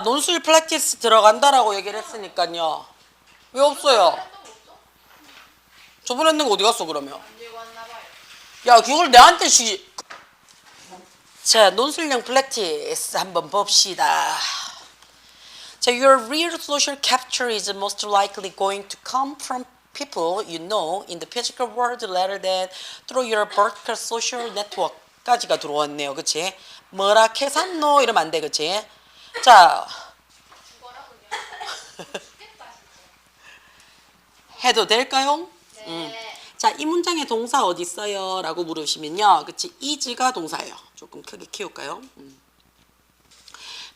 논술 프랙티스 들어간다라고 얘기를 했으니까요. 왜 없어요? 저번에 했는 거 어디 갔어 그러면? 야 그걸 내한테 자 논술형 프랙티스 한번 봅시다. 자, your real social capture is most likely going to come from people you know in the physical world rather than through your vertical social network까지가 들어왔네요. 그치? 뭐라 캐산노 이러면 안 돼. 그치? 자 해도 될까요? 자, 이 문장의 동사 어디 있어요? 라고 물으시면요. 그치? is가 동사예요. 조금 크게 키울까요?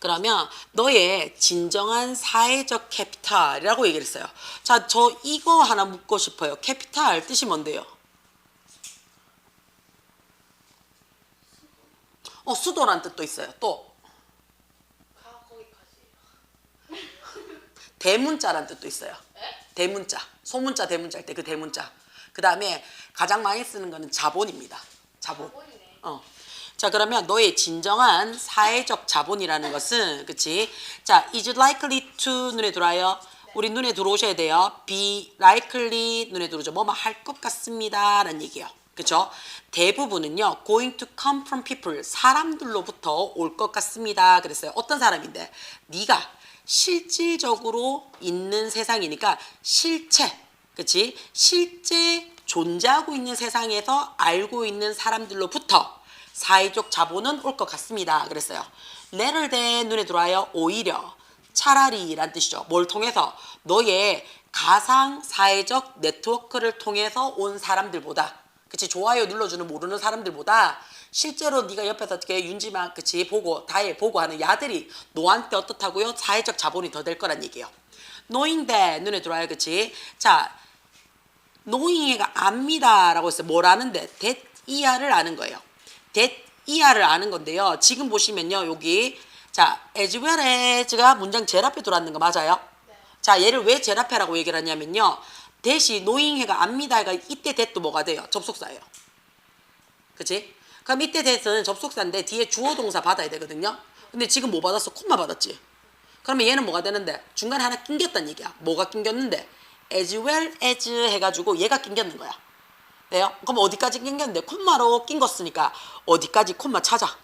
그러면 너의 진정한 사회적 캐피탈이라고 얘기를 했어요. 자, 저 이거 하나 묻고 싶어요. 캐피탈 뜻이 뭔데요? 수도란 뜻도 있어요. 또 대문자란 뜻도 있어요. 대문자, 소문자, 대문자 할 때 그 대문자. 그 다음에 가장 많이 쓰는 거는 자본입니다. 자본. 자, 그러면 너의 진정한 사회적 자본이라는 것은, 그치? 자, is likely to 눈에 들어와요. 우리 눈에 들어오셔야 돼요. be likely 눈에 들어오죠. 뭐뭐 할 것 같습니다. 라는 얘기예요. 그쵸? 대부분은요, going to come from people, 사람들로부터 올 것 같습니다. 그랬어요. 어떤 사람인데? 네가 실질적으로 있는 세상이니까 실체, 그치? 실제 존재하고 있는 세상에서 알고 있는 사람들로부터 사회적 자본은 올 것 같습니다. 그랬어요. rather than 눈에 들어와요. 오히려, 차라리 라는 뜻이죠. 뭘 통해서? 너의 가상 사회적 네트워크를 통해서 온 사람들보다, 그치? 좋아요 눌러주는 모르는 사람들보다 실제로 네가 옆에서 어떻게 윤지만 그치 보고 다혜 보고 하는 야들이 너한테 어떻다고요? 사회적 자본이 더 될 거란 얘기예요. knowing that 눈에 들어와요. 그치? 자, knowing가 압니다라고 했어요. 뭘 아는데? that 이하를 아는 거예요. that 이하를 아는 건데요. 지금 보시면요. 여기 자, as well as가 문장 제일 앞에 들어왔는 거 맞아요? 네. 자, 얘를 왜 제일 앞에라고 얘기를 하냐면요. that이 knowing해가 압니다가 이때 that도 뭐가 돼요? 접속사예요. 그치? 그럼 이때 that은 접속사인데 뒤에 주어 동사 받아야 되거든요. 근데 지금 뭐 받았어? 콤마 받았지? 그러면 얘는 뭐가 되는데? 중간에 하나 낑겼다는 얘기야. 뭐가 낑겼는데? as well as 해가지고 얘가 낑겼는 거야. 네요? 그럼 어디까지 낑겼는데? 콤마로 낑겼으니까 어디까지 콤마 찾아.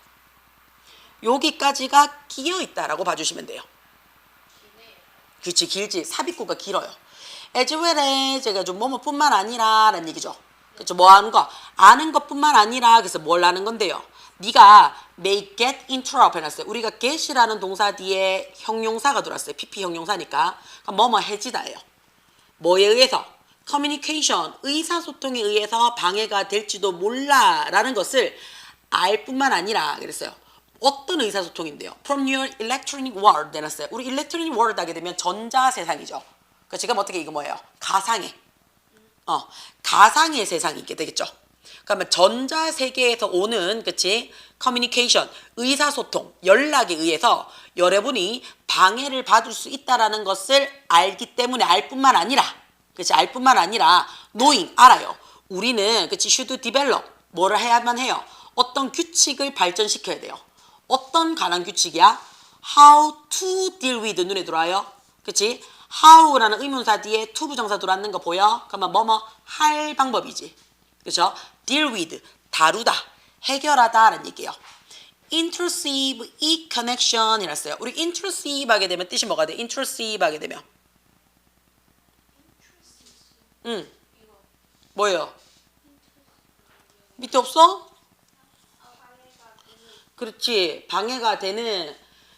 여기까지가 끼어있다라고 봐주시면 돼요. 그렇지, 길지. 삽입구가 길어요. as well as 해가지고 뭐뭐뿐만 아니라 라는 얘기죠. 그렇죠? 뭐 하는 거? 아는 것뿐만 아니라 그래서 뭘 아는 건데요? 네가 may get into 해놨어요. 우리가 get이라는 동사 뒤에 형용사가 들어왔어요. PP 형용사니까. 그럼 뭐뭐 해지다예요. 뭐에 의해서? communication, 의사소통에 의해서 방해가 될지도 몰라라는 것을 알 뿐만 아니라 그랬어요. 어떤 의사소통인데요? From your electronic world 해놨어요. 우리 electronic world 하게 되면 전자세상이죠. 그 지금 어떻게 이거 뭐예요? 가상의. 가상의 세상이 있게 되겠죠. 그러면 전자세계에서 오는 그치? 커뮤니케이션, 의사소통, 연락에 의해서 여러분이 방해를 받을 수 있다라는 것을 알기 때문에 알 뿐만 아니라 그치? 알 뿐만 아니라 knowing, 알아요. 우리는 그치? should develop, 뭐를 해야만 해요? 어떤 규칙을 발전시켜야 돼요. 어떤 관한 규칙이야? how to deal with 눈에 들어와요. 그치? how라는 의문사 뒤에 to 부정사 들어왔는 거 보여? 그러면 뭐뭐 할 방법이지. 그죠? deal with, 다루다, 해결하다 라는 얘기예요. intrusive, 이 connection 이랬어요. 우리 intrusive 하게 되면 뜻이 뭐가 돼? intrusive 하게 되면 뭐예요? 밑에 없어? 그렇지. 방해가 되는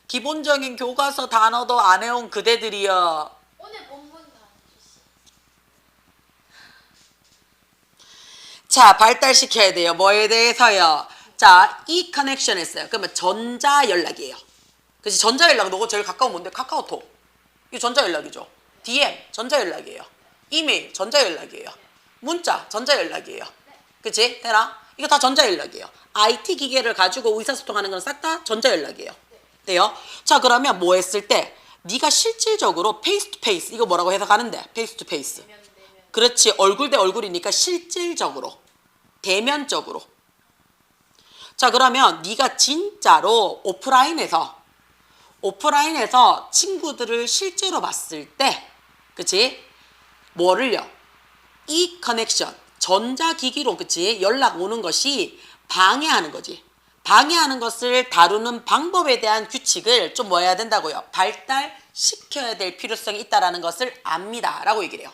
기본적인 교과서 단어도 안 해온 그대들이여. 오늘 본문 단어. 자, 발달시켜야 돼요. 뭐에 대해서요? 자, 이 커넥션 했어요. 그러면 전자연락이에요. 그치? 전자연락, 너가 제일 가까운 뭔데? 카카오톡. 이거 전자연락이죠. DM, 전자연락이에요. 이메일, 전자연락이에요. 문자, 전자연락이에요. 그치? 되나? 이거 다 전자연락이에요. IT 기계를 가지고 의사소통하는 건 싹 다 전자연락이에요. 돼요? 자, 그러면 뭐 했을 때 네가 실질적으로 페이스 투 페이스, 이거 뭐라고 해석하는데? 페이스 투 페이스. 그렇지. 얼굴 대 얼굴이니까 실질적으로, 대면적으로. 자, 그러면 네가 진짜로 오프라인에서 오프라인에서 친구들을 실제로 봤을 때, 그치? 뭐를요? 이 커넥션, 전자기기로, 그치? 연락 오는 것이 방해하는 거지. 방해하는 것을 다루는 방법에 대한 규칙을 좀 뭐 해야 된다고요? 발달시켜야 될 필요성이 있다는 것을 압니다. 라고 얘기를 해요.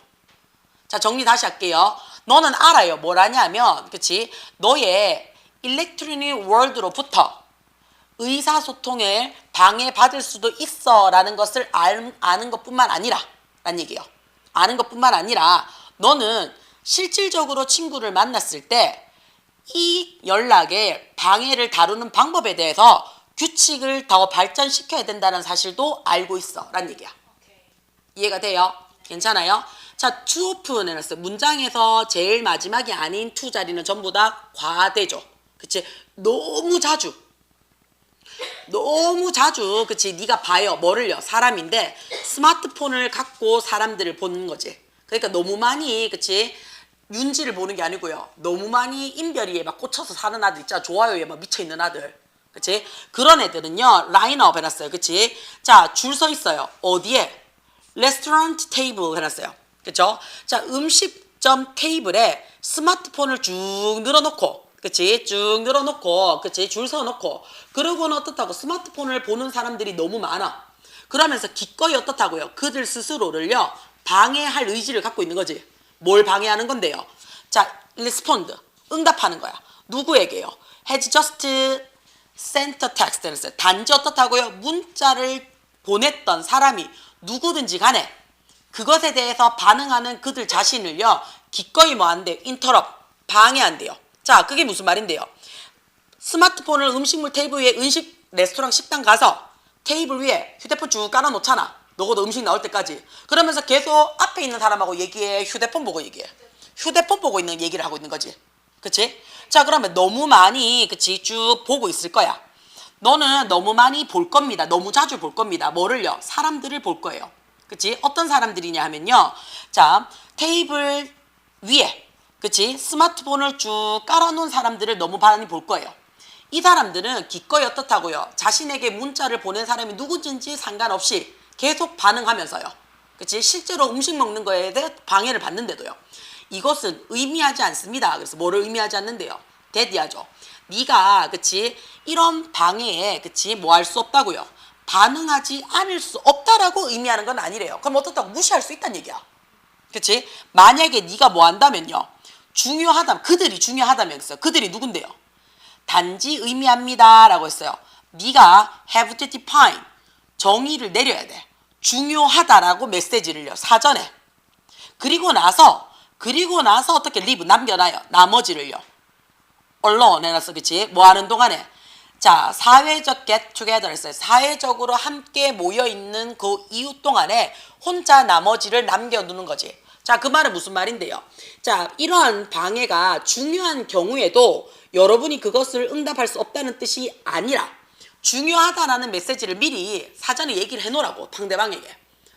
자, 정리 다시 할게요. 너는 알아요. 뭘 하냐면, 그치? 너의 일렉트로닉 월드로부터 의사소통을 방해받을 수도 있어 라는 것을 아는 것뿐만 아니라 라는 얘기예요. 아는 것뿐만 아니라 너는 실질적으로 친구를 만났을 때 이 연락의 방해를 다루는 방법에 대해서 규칙을 더 발전시켜야 된다는 사실도 알고 있어 라는 얘기야. 이해가 돼요? 괜찮아요? 자, too often 해놨어요. 문장에서 제일 마지막이 아닌 to 자리는 전부 다 과대죠. 그치? 너무 자주, 그치? 네가 봐요. 뭐를요? 사람인데 스마트폰을 갖고 사람들을 보는 거지. 그러니까 너무 많이, 그치? 윤지를 보는 게 아니고요. 너무 많이 인별이에 막 꽂혀서 사는 아들 있잖아. 좋아요에 막 미쳐있는 아들. 그치? 그런 애들은요. 라인업 해놨어요. 그치? 자, 줄 서 있어요. 어디에? 레스토랑트 테이블 해놨어요. 그쵸? 자, 음식점 테이블에 스마트폰을 쭉 늘어놓고, 그치? 쭉 늘어놓고, 그치? 줄 서놓고, 그러고는 어떻다고? 스마트폰을 보는 사람들이 너무 많아. 그러면서 기꺼이 어떻다고요? 그들 스스로를요, 방해할 의지를 갖고 있는 거지. 뭘 방해하는 건데요? 자, respond. 응답하는 거야. 누구에게요? has just sent a text. 했어요. 단지 어떻다고요? 문자를 보냈던 사람이 누구든지 간에 그것에 대해서 반응하는 그들 자신을요, 기꺼이 뭐 안 돼요? interrupt. 방해한대요. 자, 그게 무슨 말인데요? 스마트폰을 음식물 테이블 위에 레스토랑 식당 가서 테이블 위에 휴대폰 쭉 깔아놓잖아. 너도 음식 나올 때까지. 그러면서 계속 앞에 있는 사람하고 얘기해. 휴대폰 보고 얘기해. 휴대폰 보고 있는 얘기를 하고 있는 거지. 그치? 자, 그러면 너무 많이, 그치? 쭉 보고 있을 거야. 너는 너무 많이 볼 겁니다. 너무 자주 볼 겁니다. 뭐를요? 사람들을 볼 거예요. 그치? 어떤 사람들이냐 하면요. 자, 테이블 위에, 그치? 스마트폰을 쭉 깔아놓은 사람들을 너무 많이 볼 거예요. 이 사람들은 기꺼이 어떻다고요? 자신에게 문자를 보낸 사람이 누구든지 상관없이 계속 반응하면서요. 그치? 실제로 음식 먹는 거에 대해 방해를 받는데도요. 이것은 의미하지 않습니다. 그래서 뭐를 의미하지 않는데요? 대디하죠. 네가, 그치? 이런 방해에, 그치? 뭐 할 수 없다고요? 반응하지 않을 수 없다라고 의미하는 건 아니래요. 그럼 어떻다고? 무시할 수 있다는 얘기야. 그치? 만약에 네가 뭐 한다면요. 중요하다면, 그들이 중요하다면 했어요. 그들이 누군데요? 단지 의미합니다 라고 했어요. 네가 have to define, 정의를 내려야 돼. 중요하다라고 메시지를요. 사전에. 그리고 나서 어떻게 leave, 남겨놔요. 나머지를요. 언론 해놨어. 그치? 뭐 하는 동안에. 자, 사회적 get together 했어요. 사회적으로 함께 모여있는 그 이유 동안에 혼자 나머지를 남겨두는 거지. 자, 그 말은 무슨 말인데요? 자, 이러한 방해가 중요한 경우에도 여러분이 그것을 응답할 수 없다는 뜻이 아니라 중요하다라는 메시지를 미리 사전에 얘기를 해놓으라고. 상대방에게.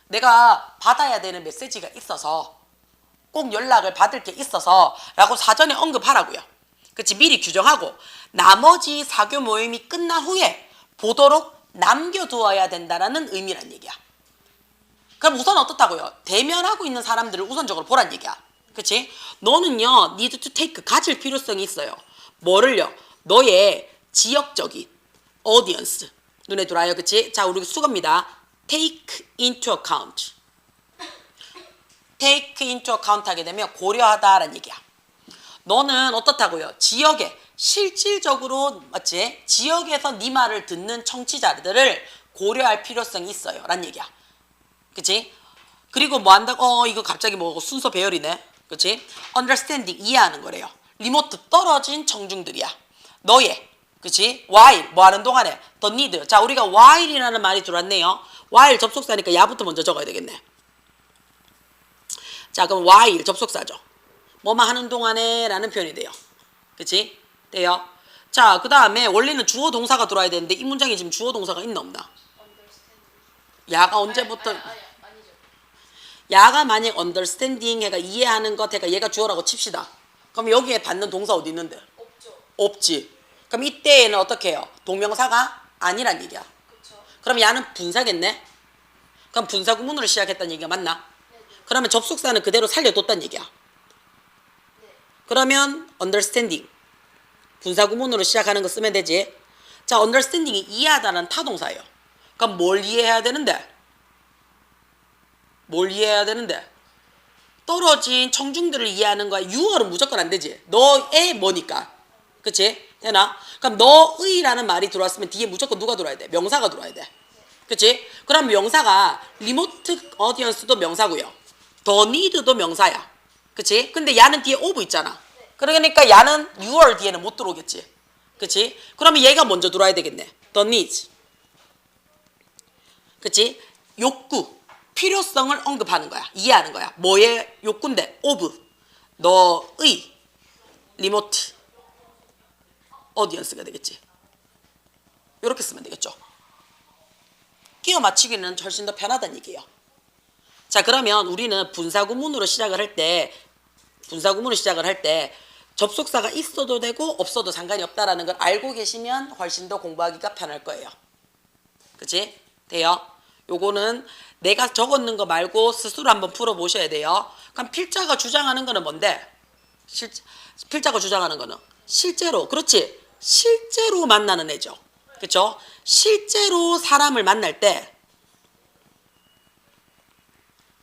내가 받아야 되는 메시지가 있어서, 꼭 연락을 받을 게 있어서 라고 사전에 언급하라고요. 그치? 미리 규정하고 나머지 사교 모임이 끝난 후에 보도록 남겨두어야 된다는 의미란 얘기야. 그럼 우선 어떻다고요? 대면하고 있는 사람들을 우선적으로 보란 얘기야. 그치? 너는요, need to take, 가질 필요성이 있어요. 뭐를요? 너의 지역적인 audience. 눈에 들어와요. 그치? 자, 우리 수거입니다. take into account. take into account 하게 되면 고려하다라는 얘기야. 너는 어떻다고요? 지역에 실질적으로, 맞지? 지역에서 네 말을 듣는 청취자들을 고려할 필요성이 있어요. 라는 얘기야. 그치? 그리고 뭐 한다고? 이거 갑자기 뭐 순서 배열이네. 그치? understanding, 이해하는 거래요. 리모트 떨어진 청중들이야. 너의, 그치? while, 뭐 하는 동안에 the need. 자, 우리가 while이라는 말이 들어왔네요. while 접속사니까 야부터 먼저 적어야 되겠네. 자, 그럼 while 접속사죠. 뭐만 하는 동안에 라는 표현이 돼요. 그치? 돼요. 자, 그 다음에 원래는 주어 동사가 들어와야 되는데 이 문장에 지금 주어 동사가 있나 없나? 야가 언제부터? 야가 만약 understanding 해가 이해하는 것 해가 얘가 주어라고 칩시다. 그럼 여기에 받는 동사 어디 있는데? 없죠. 없지. 그럼 이때에는 어떻게 해요? 동명사가 아니란 얘기야. 그쵸. 그럼 야는 분사겠네? 그럼 분사 구문으로 시작했다는 얘기가 맞나? 그러면 접속사는 그대로 살려뒀다는 얘기야. 그러면 understanding 분사 구문으로 시작하는 거 쓰면 되지. 자, understanding이 이해하다는 타동사예요. 그럼 뭘 이해해야 되는데? 뭘 이해해야 되는데? 떨어진 청중들을 이해하는 거야. 유어는 무조건 안 되지. 너의 뭐니까. 그치? 되나? 그럼 너의라는 말이 들어왔으면 뒤에 무조건 누가 들어와야 돼? 명사가 들어와야 돼. 그치? 그럼 명사가 리모트 어디언스도 명사고요. 더 니드도 명사야. 그치? 근데 야는 뒤에 오브 있잖아. 그러니까 야는 your 뒤에는 못 들어오겠지. 그치? 그러면 얘가 먼저 들어와야 되겠네. the needs. 그치? 욕구, 필요성을 언급하는 거야. 이해하는 거야. 뭐의 욕구인데? of, 너의, 리모트, 어디언스가 되겠지. 이렇게 쓰면 되겠죠. 끼워 맞추기는 훨씬 더 편하다는 얘기예요. 자, 그러면 우리는 분사구문으로 시작을 할 때 접속사가 있어도 되고 없어도 상관이 없다라는 걸 알고 계시면 훨씬 더 공부하기가 편할 거예요. 그치? 돼요? 요거는 내가 적었는 거 말고 스스로 한번 풀어보셔야 돼요. 그럼 필자가 주장하는 거는 뭔데? 필자가 주장하는 거는 실제로, 그렇지? 실제로 만나는 애죠. 그쵸? 실제로 사람을 만날 때,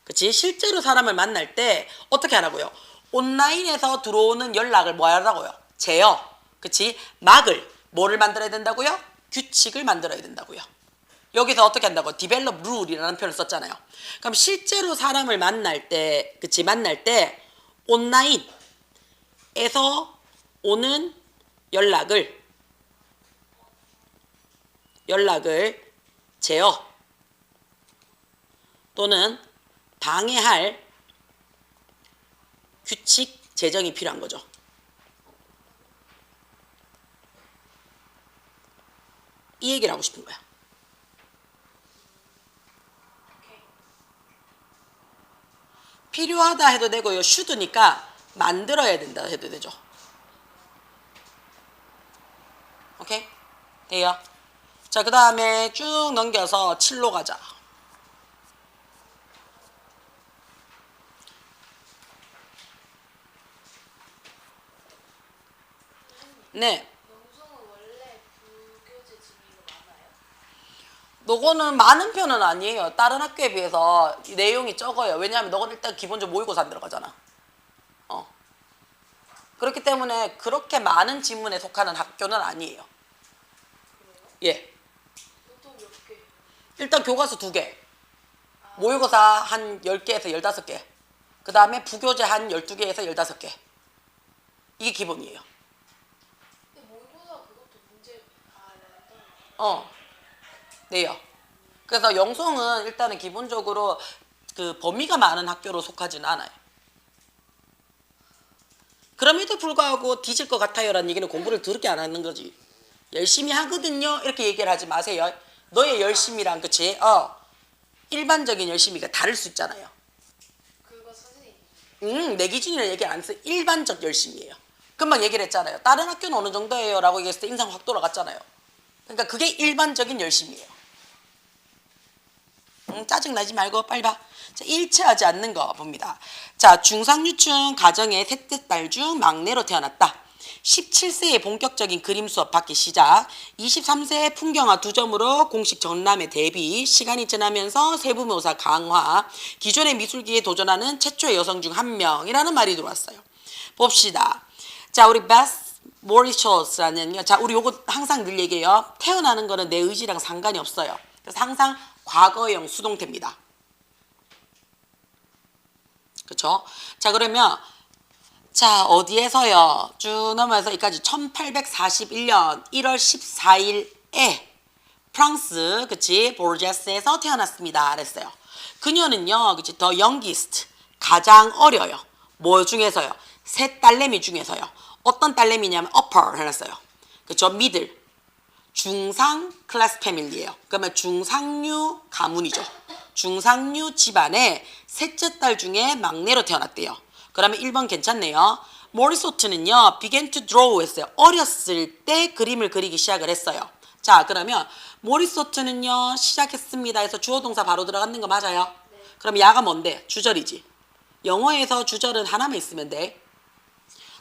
그치? 실제로 사람을 만날 때 어떻게 하라고요? 온라인에서 들어오는 연락을 뭐 하라고요? 제어. 그치? 뭐를 만들어야 된다고요? 규칙을 만들어야 된다고요. 여기서 어떻게 한다고? develop rule이라는 표현을 썼잖아요. 그럼 실제로 사람을 만날 때, 그치? 만날 때 온라인에서 오는 연락을 제어 또는 방해할 규칙 제정이 필요한 거죠. 이 얘기를 하고 싶은 거야. 필요하다 해도 되고요. should니까 만들어야 된다 해도 되죠. 오케이? 돼요? 자, 그 다음에 쭉 넘겨서 7로 가자. 네. 영성은 원래 불교제 지위가 많아요? 너거는 많은 편은 아니에요. 다른 학교에 비해서 내용이 적어요. 왜냐하면 너는 일단 기본적으로 모의고사 안 들어가잖아. 그렇기 때문에 그렇게 많은 지문에 속하는 학교는 아니에요. 그래요? 예. 보통 몇 개? 일단 교과서 2개. 모의고사 한 10개에서 15개. 그 다음에 부교재 한 12개에서 15개. 이게 기본이에요. 근데 모의고사 그것도 문제 네요. 그래서 영성은 일단은 기본적으로 그 범위가 많은 학교로 속하지는 않아요. 그럼에도 불구하고 뒤질 것 같아요라는 얘기는 공부를 더럽게 안 하는 거지. 열심히 하거든요. 이렇게 얘기를 하지 마세요. 너의 열심이랑 그치? 일반적인 열심이가 다를 수 있잖아요. 그거 선생님. 내 기준이라 얘기 안 해서 일반적 열심이에요. 금방 얘기를 했잖아요. 다른 학교는 어느 정도예요? 라고 얘기했을 때 인상 확 돌아갔잖아요. 그러니까 그게 일반적인 열심이에요. 짜증나지 말고 빨리 봐. 자, 일치하지 않는 거 봅니다. 자, 중상류층 가정의 셋째 딸 중 막내로 태어났다. 17세에 본격적인 그림 수업 받기 시작. 23세에 풍경화 2점으로 공식 전람회 데뷔. 시간이 지나면서 세부묘사 강화. 기존의 미술기에 도전하는 최초의 여성 중 한 명이라는 말이 들어왔어요. 봅시다. 자, 우리 베스 모리셔스라는, 자, 우리 요거 항상 늘 얘기해요. 태어나는 거는 내 의지랑 상관이 없어요. 그래서 항상 과거형 수동태입니다. 그쵸? 자, 그러면 자, 어디에서요? 쭉 넘어서 여기까지 1841년 1월 14일에 프랑스, 그치? 보르제스에서 태어났습니다. 그랬어요. 그녀는요, 그치? 더 youngest, 가장 어려요. 뭐 중에서요? 세 딸내미 중에서요. 어떤 딸내미냐면 upper 해놨어요. 그쵸? middle, 중상 클래스 패밀리예요. 그러면 중상류 가문이죠. 중상류 집안의 셋째 딸 중에 막내로 태어났대요. 그러면 1번 괜찮네요. 모리소트는요, began to draw 했어요. 어렸을 때 그림을 그리기 시작을 했어요. 자, 그러면 모리소트는요 시작했습니다 해서 주어 동사 바로 들어가는 거 맞아요? 네. 그럼 야가 뭔데? 주절이지. 영어에서 주절은 하나만 있으면 돼.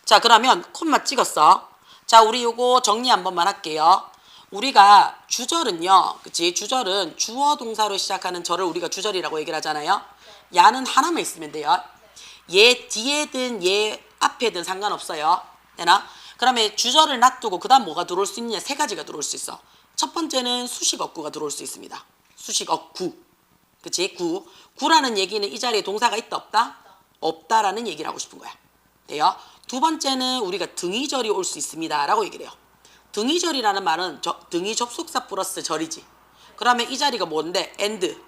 자, 그러면 콤마 찍었어. 자, 우리 요거 정리 한 번만 할게요. 우리가 주절은요, 그치? 주절은 주어 동사로 시작하는 절을 우리가 주절이라고 얘기를 하잖아요. 야는 하나만 있으면 돼요. 얘 뒤에든 얘 앞에든 상관없어요. 되나? 그러면 주절을 놔두고 그 다음 뭐가 들어올 수 있냐? 세 가지가 들어올 수 있어. 첫 번째는 수식어구가 들어올 수 있습니다. 수식어구. 그치? 구. 구라는 얘기는 이 자리에 동사가 있다 없다? 없다라는 얘기를 하고 싶은 거야. 돼요? 두 번째는 우리가 등위절이 올 수 있습니다 라고 얘기를 해요. 등위절이라는 말은 등위 접속사 플러스 절이지. 그러면 이 자리가 뭔데? and,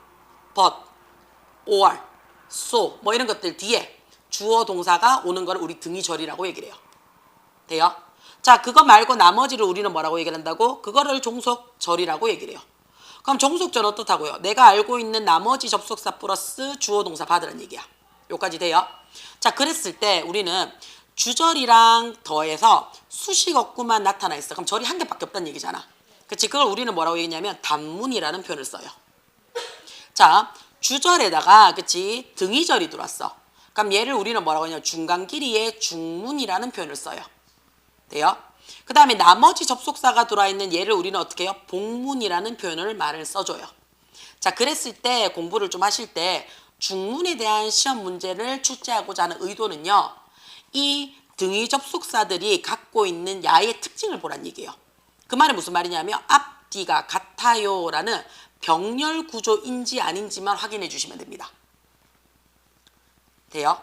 but, or, so 뭐 이런 것들 뒤에 주어 동사가 오는 걸 우리 등위절이라고 얘기를 해요. 돼요? 자, 그거 말고 나머지를 우리는 뭐라고 얘기를 한다고? 그거를 종속절이라고 얘기를 해요. 그럼 종속절 어떻다고요? 내가 알고 있는 나머지 접속사 플러스 주어 동사 받으라는 얘기야. 요까지 돼요? 자, 그랬을 때 우리는 주절이랑 더해서 수식어구만 나타나 있어. 그럼 절이 한 개밖에 없다는 얘기잖아. 그치? 그걸 우리는 뭐라고 얘기냐면 단문이라는 표현을 써요. 자, 주절에다가 그치? 등위절이 들어왔어. 그럼 얘를 우리는 뭐라고 하냐면 중간 길이의 중문이라는 표현을 써요. 돼요? 그 다음에 나머지 접속사가 들어와 있는 얘를 우리는 어떻게 해요? 복문이라는 표현을 말을 써줘요. 자, 그랬을 때 공부를 좀 하실 때 중문에 대한 시험 문제를 출제하고자 하는 의도는요. 이 등위 접속사들이 갖고 있는 야의 특징을 보란 얘기예요. 그 말은 무슨 말이냐면 앞뒤가 같아요라는 병렬 구조인지 아닌지만 확인해 주시면 됩니다. 돼요?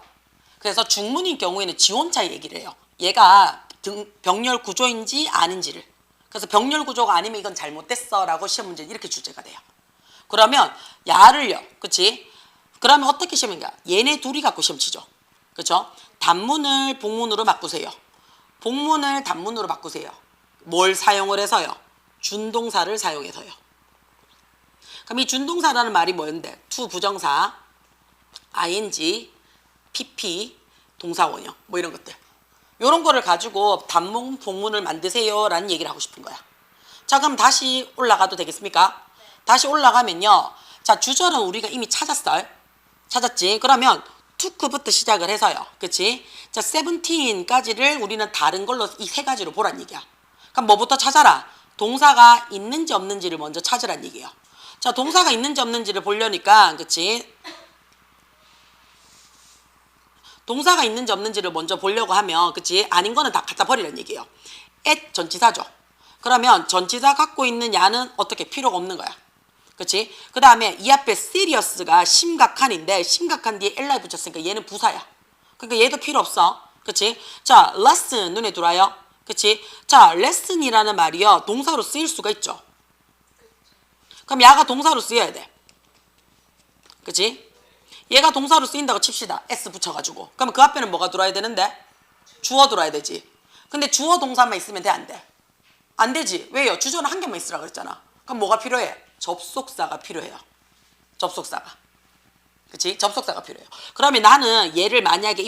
그래서 중문인 경우에는 지원차 얘기를 해요. 얘가 병렬 구조인지 아닌지를. 그래서 병렬 구조가 아니면 이건 잘못됐어 라고 시험 문제 이렇게 출제가 돼요. 그러면 야를요. 그치? 그러면 어떻게 시험인가? 얘네 둘이 갖고 시험 치죠. 그렇죠? 단문을 복문으로 바꾸세요. 복문을 단문으로 바꾸세요. 뭘 사용을 해서요? 준동사를 사용해서요. 그럼 이 준동사라는 말이 뭐였는데? to 부정사, ing, pp, 동사원형 뭐 이런 것들. 이런 거를 가지고 단문, 복문을 만드세요 라는 얘기를 하고 싶은 거야. 자, 그럼 다시 올라가도 되겠습니까? 다시 올라가면요. 자, 주절은 우리가 이미 찾았어요. 찾았지? 그러면 took부터 시작을 해서요. 그치? 자, 17까지를 우리는 다른 걸로 이 세 가지로 보란 얘기야. 그럼 뭐부터 찾아라? 동사가 있는지 없는지를 먼저 찾으란 얘기예요. 자, 동사가 있는지 없는지를 보려니까, 그치? 동사가 있는지 없는지를 먼저 보려고 하면, 그치? 아닌 거는 다 갖다 버리란 얘기예요. at 전치사죠. 그러면 전치사 갖고 있는 야는 어떻게 필요가 없는 거야. 그치? 그 다음에 이 앞에 serious가 심각한인데 심각한 뒤에 li 붙였으니까 얘는 부사야. 그러니까 얘도 필요 없어. 그치? 자, lesson 눈에 들어와요. 그치? 자, lesson이라는 말이요. 동사로 쓰일 수가 있죠. 그럼 야가 동사로 쓰여야 돼. 그치? 얘가 동사로 쓰인다고 칩시다. s 붙여가지고. 그러면 그 앞에는 뭐가 들어와야 되는데? 주어 들어와야 되지. 근데 주어 동사만 있으면 돼, 안 돼? 안 되지. 왜요? 주저는 한 개만 있으라 그랬잖아. 그럼 뭐가 필요해? 접속사가 필요해요. 접속사가. 그치? 접속사가 필요해요. 그러면 나는 얘를 만약에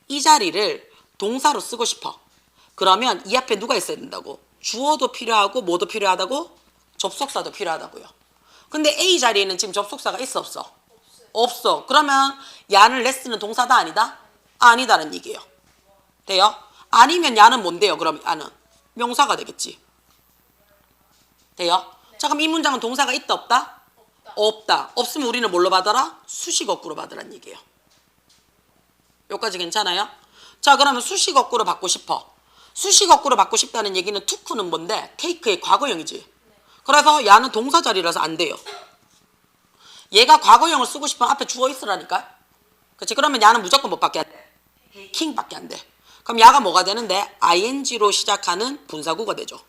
이 자리를 동사로 쓰고 싶어. 그러면 이 앞에 누가 있어야 된다고? 주어도 필요하고 뭐도 필요하다고? 접속사도 필요하다고요. 근데 A 자리에는 지금 접속사가 있어 없어? 없어. 그러면 야는 레스는 동사다 아니다? 아니다는 얘기예요. 돼요? 아니면 야는 뭔데요? 그럼 야는 명사가 되겠지. 돼요? 자, 그럼 이 문장은 동사가 있다 없다? 없다. 없으면 우리는 뭘로 받아라? 수식어구로 받으란 얘기예요. 여기까지 괜찮아요? 자, 그러면 수식어구로 받고 싶어. 수식어구로 받고 싶다는 얘기는 took는 뭔데? take의 과거형이지. 그래서 야는 동사 자리라서 안 돼요. 얘가 과거형을 쓰고 싶으면 앞에 주어 있으라니까. 그치? 그러면 야는 무조건 못 받게 안 돼. taking 밖에 안 돼. 그럼 야가 뭐가 되는데? ing로 시작하는 분사구가 되죠.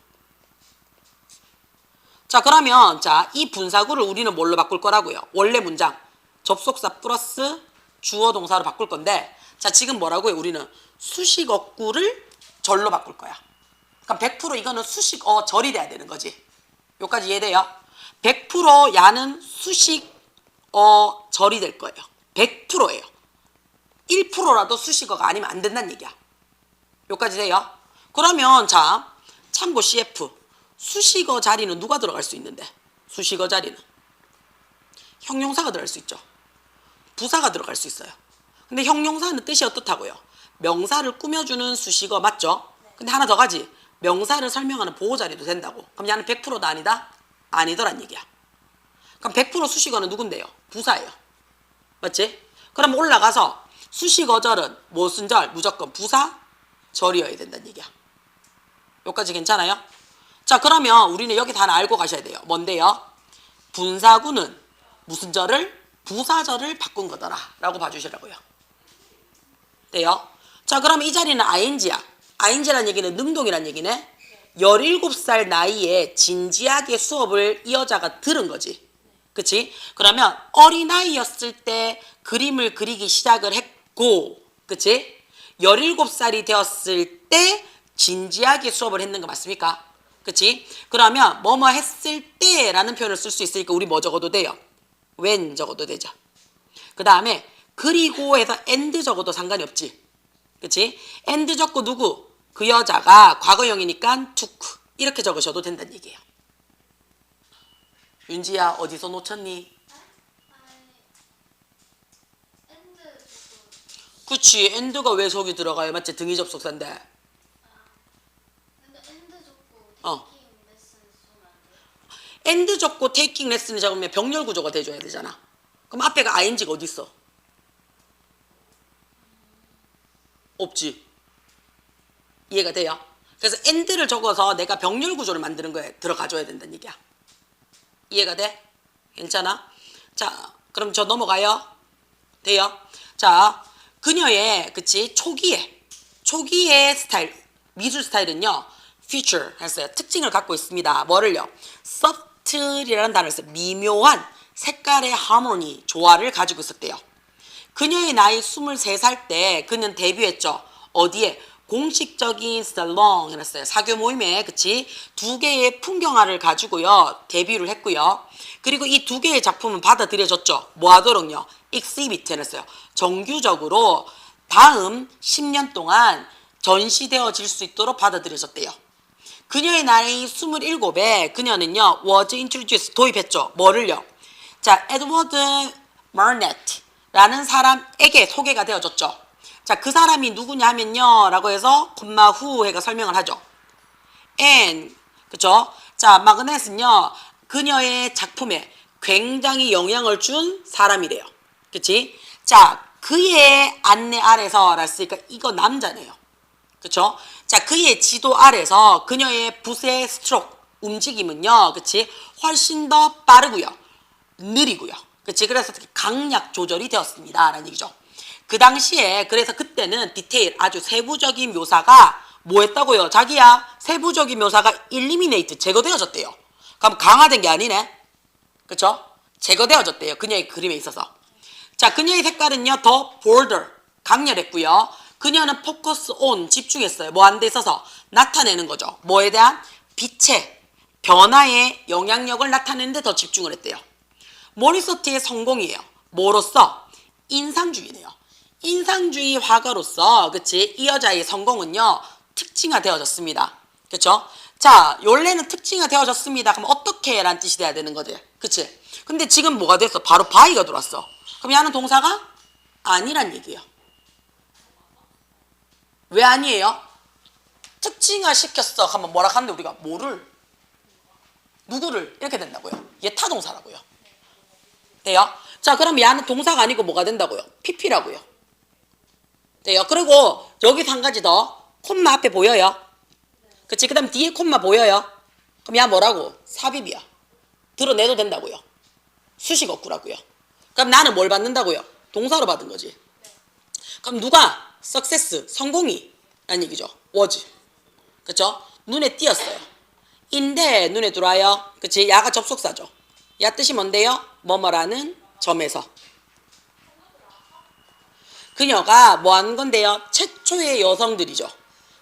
자, 그러면 자, 이 분사구를 우리는 뭘로 바꿀 거라고요? 원래 문장 접속사 플러스 주어 동사로 바꿀 건데, 자, 지금 뭐라고요? 우리는 수식어구를 절로 바꿀 거야. 그럼 100% 이거는 수식어절이 돼야 되는 거지. 여기까지 이해돼요? 100% 야는 수식어절이 될 거예요. 100%예요. 1%라도 수식어가 아니면 안 된다는 얘기야. 여기까지 돼요? 그러면 자, 참고 CF 수식어 자리는 누가 들어갈 수 있는데? 수식어 자리는 형용사가 들어갈 수 있죠. 부사가 들어갈 수 있어요. 근데 형용사는 뜻이 어떻다고요? 명사를 꾸며주는 수식어 맞죠? 근데 하나 더 가지. 명사를 설명하는 보호 자리도 된다고. 그럼 얘는 100%다 아니다? 아니더란 얘기야. 그럼 100% 수식어는 누군데요? 부사예요. 맞지? 그럼 올라가서 수식어절은 무슨 절? 무조건 부사, 절이어야 된다는 얘기야. 여기까지 괜찮아요? 자, 그러면 우리는 여기 다 하나 알고 가셔야 돼요. 뭔데요? 분사구는 무슨 절을? 부사절을 바꾼 거더라 라고 봐주시라고요. 돼요? 자, 그럼 이 자리는 ing야. ing라는 얘기는 능동이란 얘기네. 17살 나이에 진지하게 수업을 이 여자가 들은 거지. 그치? 그러면 어린아이였을 때 그림을 그리기 시작을 했고, 그치? 17살이 되었을 때 진지하게 수업을 했는 거 맞습니까? 그치? 그러면 뭐뭐 했을 때라는 표현을 쓸 수 있으니까 우리 뭐 적어도 돼요? when 적어도 되죠. 그 다음에 그리고 해서 and 적어도 상관이 없지. 그치? and 적고 누구? 그 여자가 과거형이니까 took 이렇게 적으셔도 된다는 얘기예요. 윤지야 어디서 놓쳤니? 그치, end가 왜 속이 들어가요? 맞지? 등위 접속사인데. 근데 엔드 좋고 어. 테이킹 레슨 쓰면 안 돼요? and 적고 taking lesson을 적으면 병렬 구조가 돼줘야 되잖아. 그럼 앞에가 ing가 어디 있어? 없지. 이해가 돼요? 그래서 and를 적어서 내가 병렬 구조를 만드는 거에 들어가줘야 된다는 얘기야. 이해가 돼? 괜찮아? 자, 그럼 저 넘어가요. 돼요? 자, 그녀의 그치 초기의 스타일, 미술 스타일은요 feature 했어요. 특징을 갖고 있습니다. 뭐를요? subtle이라는 단어를 써요. 미묘한 색깔의 harmony, 조화를 가지고 있었대요. 그녀의 나이 23살 때 그는 데뷔했죠. 어디에? 공식적인 살롱 해놨어요. 사교 모임에 그치? 2개의 풍경화를 가지고요 데뷔를 했고요. 그리고 이 2개의 작품은 받아들여졌죠. 뭐 하도록요? exhibit 해놨어요. 정규적으로 다음 10년 동안 전시되어질 수 있도록 받아들여졌대요. 그녀의 나이 27에 그녀는요 was introduced 도입했죠. 뭐를요? 자, 에드워드 마넷라는 사람에게 소개가 되어졌죠. 자, 그 사람이 누구냐 하면요 라고 해서 콤마 후 해가 설명을 하죠. and 그쵸? 자, 마그넷은요 그녀의 작품에 굉장히 영향을 준 사람이래요. 그치? 자, 그의 안내 아래서 랐으니까 이거 남자네요. 그쵸? 자, 그의 지도 아래서 그녀의 붓의 스트로크 움직임은요 그치? 훨씬 더 빠르고요 느리고요. 그치? 그래서 강약 조절이 되었습니다 라는 얘기죠. 그 당시에 그래서 그때는 디테일 아주 세부적인 묘사가 뭐 했다고요? 자기야 세부적인 묘사가 eliminate 제거되어졌대요. 그럼 강화된 게 아니네. 그쵸? 제거되어졌대요. 그녀의 그림에 있어서. 자, 그녀의 색깔은요 더 bolder 강렬했고요. 그녀는 focus on 집중했어요. 뭐 하는 데 있어서? 나타내는 거죠. 뭐에 대한? 빛의 변화의 영향력을 나타내는 데 더 집중을 했대요. 모리소티의 성공이에요. 뭐로써? 인상주의네요. 인상주의 화가로서 그치? 이 여자의 성공은요 특징화 되어졌습니다. 그쵸? 자, 원래는 특징화 되어졌습니다. 그럼 어떻게 라는 뜻이 돼야 되는 거지. 그치? 근데 지금 뭐가 됐어? 바로 바이가 들어왔어. 그럼 얘는 동사가 아니란 얘기예요. 왜 아니에요? 특징화 시켰어. 하면 뭐라 하는데 우리가 뭐를? 누구를? 이렇게 된다고요. 얘 타동사라고요. 돼요? 자, 그럼 얘는 동사가 아니고 뭐가 된다고요? PP라고요. 돼요? 그리고 여기서 한 가지 더. 콤마 앞에 보여요? 그치? 그 다음 뒤에 콤마 보여요? 그럼 얘 뭐라고? 삽입이야. 드러내도 된다고요. 수식 어구라고요. 그럼 나는 뭘 받는다고요? 동사로 받은 거지. 그럼 누가? success, 성공이 라는 얘기죠. was. 그쵸? 눈에 띄었어요. 인데 눈에 들어와요. 그치? 야가 접속사죠. 야 뜻이 뭔데요? 뭐뭐라는 점에서. 그녀가 뭐 하는 건데요? 최초의 여성들이죠.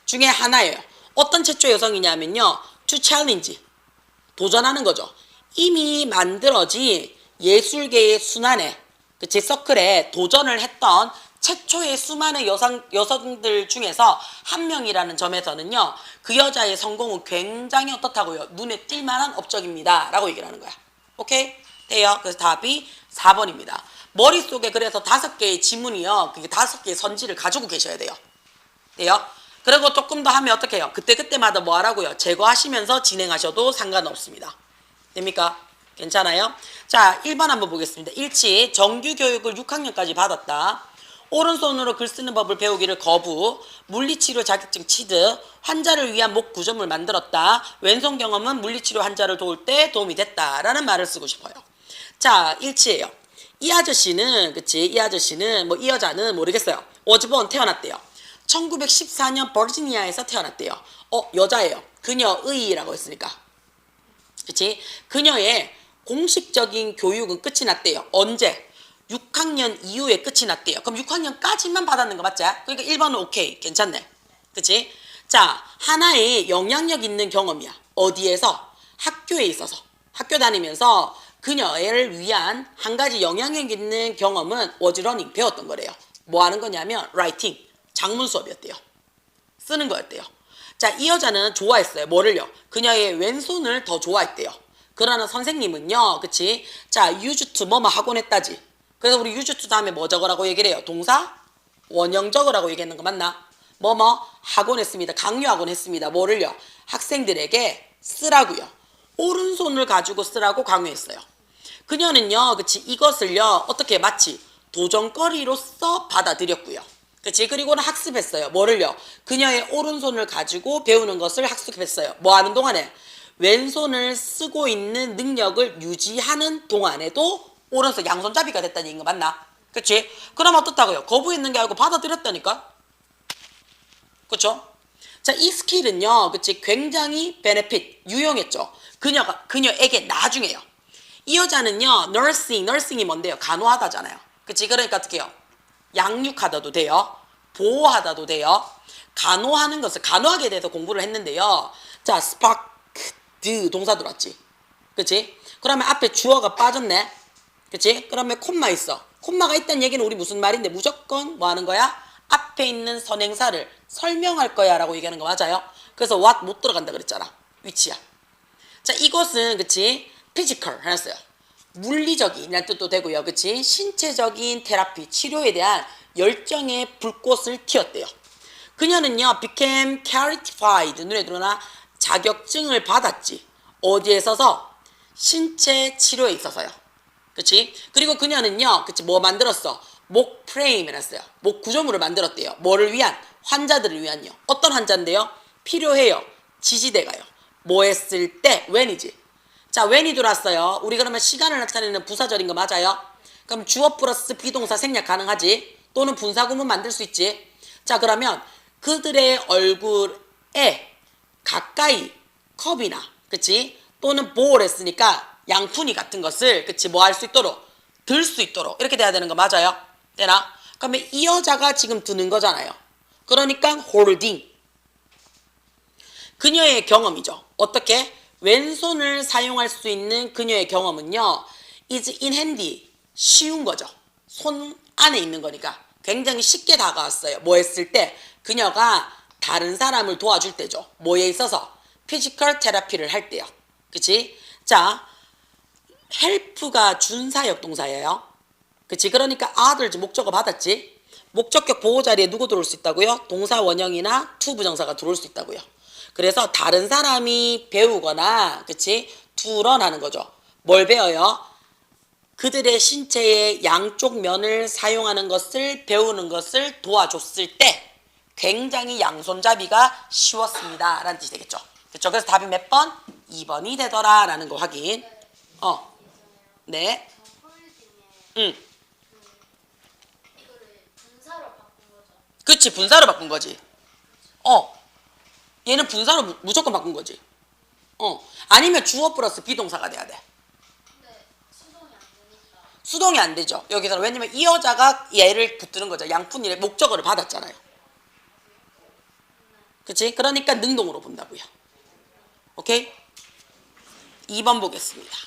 중에 하나예요. 어떤 최초의 여성이냐면요. to challenge. 도전하는 거죠. 이미 만들어진 예술계의 순환에, 그치? 서클에 도전을 했던 최초의 수많은 여성들 중에서 한 명이라는 점에서는요. 그 여자의 성공은 굉장히 어떻다고요? 눈에 띌 만한 업적입니다. 라고 얘기를 하는 거야. 오케이? 돼요? 그래서 답이 4번입니다. 머릿속에 그래서 5개의 지문이요. 그게 5개의 선지를 가지고 계셔야 돼요. 돼요? 그리고 조금 더 하면 어떻게 해요? 그때그때마다 뭐 하라고요? 제거하시면서 진행하셔도 상관없습니다. 됩니까? 괜찮아요? 자, 1번 한번 보겠습니다. 1치 정규 교육을 6학년까지 받았다. 오른손으로 글 쓰는 법을 배우기를 거부, 물리치료 자격증 취득, 환자를 위한 목 구조물 만들었다. 왼손 경험은 물리치료 환자를 도울 때 도움이 됐다라는 말을 쓰고 싶어요. 자, 1치예요. 이 아저씨는 그치? 이 아저씨는 뭐 이 여자는 모르겠어요. 오즈본 태어났대요. 1914년 버지니아에서 태어났대요. 여자예요. 그녀의라고 했으니까. 그치? 그녀의 공식적인 교육은 끝이 났대요. 언제? 6학년 이후에 끝이 났대요. 그럼 6학년까지만 받았는 거 맞지? 그러니까 1번은 오케이. 괜찮네. 그치? 자, 하나의 영향력 있는 경험이야. 어디에서? 학교에 있어서. 학교 다니면서 그녀를 위한 한 가지 영향력 있는 경험은 was learning. 배웠던 거래요. 뭐 하는 거냐면 writing. 작문 수업이었대요. 쓰는 거였대요. 자, 이 여자는 좋아했어요. 뭐를요? 그녀의 왼손을 더 좋아했대요. 그러나 선생님은요. 그치? 자, used to 뭐뭐 하곤 했다지. 그래서 우리 used to 다음에 뭐 적으라고 얘기를 해요? 동사? 원형 적으라고 얘기하는 거 맞나? 뭐뭐 하곤 했습니다. 강요하곤 했습니다. 뭐를요? 학생들에게 쓰라고요. 오른손을 가지고 쓰라고 강요했어요. 그녀는요. 그치? 이것을요. 어떻게 마치 도전거리로서 받아들였고요. 그치? 그리고는 학습했어요. 뭐를요? 그녀의 오른손을 가지고 배우는 것을 학습했어요. 뭐 하는 동안에? 왼손을 쓰고 있는 능력을 유지하는 동안에도 오른손 양손잡이가 됐다는 얘기인 거 맞나? 그치? 그럼 어떻다고요? 거부했는 게 아니고 받아들였다니까? 그쵸? 자, 이 스킬은요. 그치? 굉장히 베네핏, 유용했죠. 그녀에게 나중에요. 이 여자는요. nursing이 뭔데요? 간호하다잖아요. 그치? 그러니까 어떻게 해요? 양육하다도 돼요. 보호하다도 돼요. 간호하는 것을 간호하게 돼서 공부를 했는데요. 자, 스파크 동사 들어왔지. 그치? 그러면 앞에 주어가 빠졌네. 그치? 그러면 콤마 있어. 콤마가 있다는 얘기는 우리 무슨 말인데 무조건 뭐 하는 거야? 앞에 있는 선행사를 설명할 거야 라고 얘기하는 거 맞아요? 그래서 what 못 들어간다 그랬잖아. 위치야. 자, 이것은 그치? 피지컬 해놨어요. 물리적인 뜻도 되고요. 그치? 신체적인 테라피, 치료에 대한 열정의 불꽃을 튀었대요. 그녀는요. became certified. 눈에 들어오나? 자격증을 받았지. 어디에 있어서? 신체 치료에 있어서요. 그치? 그리고 그녀는요. 그치? 뭐 만들었어? 목 프레임 해놨어요. 목 구조물을 만들었대요. 뭐를 위한? 환자들을 위한요. 어떤 환자인데요? 필요해요. 지지대가요. 뭐 했을 때? when이지. 자, when이 들어왔어요. 우리 그러면 시간을 나타내는 부사절인 거 맞아요? 그럼 주어 플러스 비동사 생략 가능하지? 또는 분사구문 만들 수 있지? 자, 그러면 그들의 얼굴에 가까이 컵이나, 그치? 또는 보호를 했으니까 양푼이 같은 것을, 그치? 뭐 할 수 있도록? 들 수 있도록. 이렇게 돼야 되는 거 맞아요? 되나? 그러면 이 여자가 지금 드는 거잖아요. 그러니까 holding. 그녀의 경험이죠. 어떻게? 왼손을 사용할 수 있는 그녀의 경험은요. is in handy. 쉬운 거죠. 손 안에 있는 거니까. 굉장히 쉽게 다가왔어요. 뭐 했을 때? 그녀가 다른 사람을 도와줄 때죠. 뭐에 있어서? 피지컬 테라피를 할 때요. 그치? 자, help가 준사역 동사예요. 그치? 그러니까 others 목적어 받았지? 목적격 보호 자리에 누구 들어올 수 있다고요? 동사 원형이나 to 부정사가 들어올 수 있다고요. 그래서 다른 사람이 배우거나, 그치? 투런 하는 거죠. 뭘 배워요? 그들의 신체의 양쪽 면을 사용하는 것을 배우는 것을 도와줬을 때 굉장히 양손잡이가 쉬웠습니다. 라는 뜻이 되겠죠. 그렇죠? 그래서 답이 몇 번? 2번이 되더라. 라는 거 확인. 네. 응. 이거를 분사로 바꾼 거죠. 그치. 분사로 바꾼 거지. 얘는 분사로 무조건 바꾼 거지. 아니면 주어 플러스 비동사가 돼야 돼. 근데 수동이 안 되니까. 수동이 안 되죠. 여기서는. 왜냐면 이 여자가 얘를 붙드는 거죠. 양푼일의 목적어를 받았잖아요. 그치? 그러니까 능동으로 본다고요. 오케이? 2번 보겠습니다.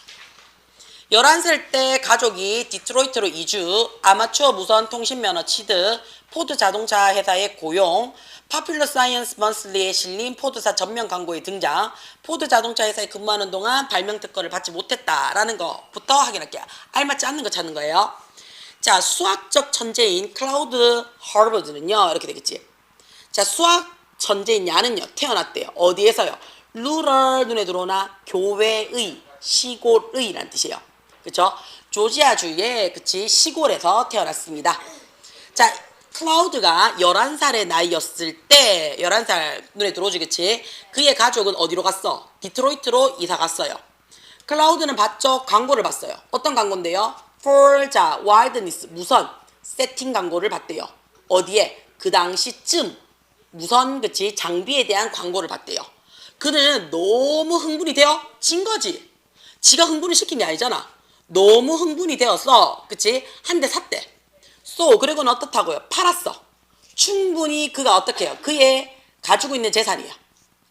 11살 때 가족이 디트로이트로 이주, 아마추어 무선 통신면허 취득, 포드 자동차 회사에 고용, 파퓰러 사이언스 먼슬리에 실린 포드사 전면 광고에 등장, 포드 자동차 회사에 근무하는 동안 발명 특허를 받지 못했다라는 거부터 확인할게요. 알맞지 않는 거 찾는 거예요. 자, 수학적 천재인 클라우드 허버드는요, 이렇게 되겠지. 자, 수학 천재인 야는요, 태어났대요. 어디에서요? 루럴 눈에 들어오나? 교외의, 시골의라는 뜻이에요. 그쵸? 조지아주의, 그치? 시골에서 태어났습니다. 자, 클라우드가 11살의 나이였을 때, 11살 눈에 들어오지, 그치? 그의 가족은 어디로 갔어? 디트로이트로 이사 갔어요. 클라우드는 봤죠? 광고를 봤어요. 어떤 광고인데요? For, 자, wireless, 무선, 세팅 광고를 봤대요. 어디에? 그 당시쯤, 무선, 그치? 장비에 대한 광고를 봤대요. 그는 너무 흥분이 되어진 거지. 지가 흥분을 시킨 게 아니잖아. 너무 흥분이 되어서, 그치? 한 대 샀대. So, 그리고는 어떻다고요? 팔았어. 충분히 그가 어떻게 해요? 그의 가지고 있는 재산이에요.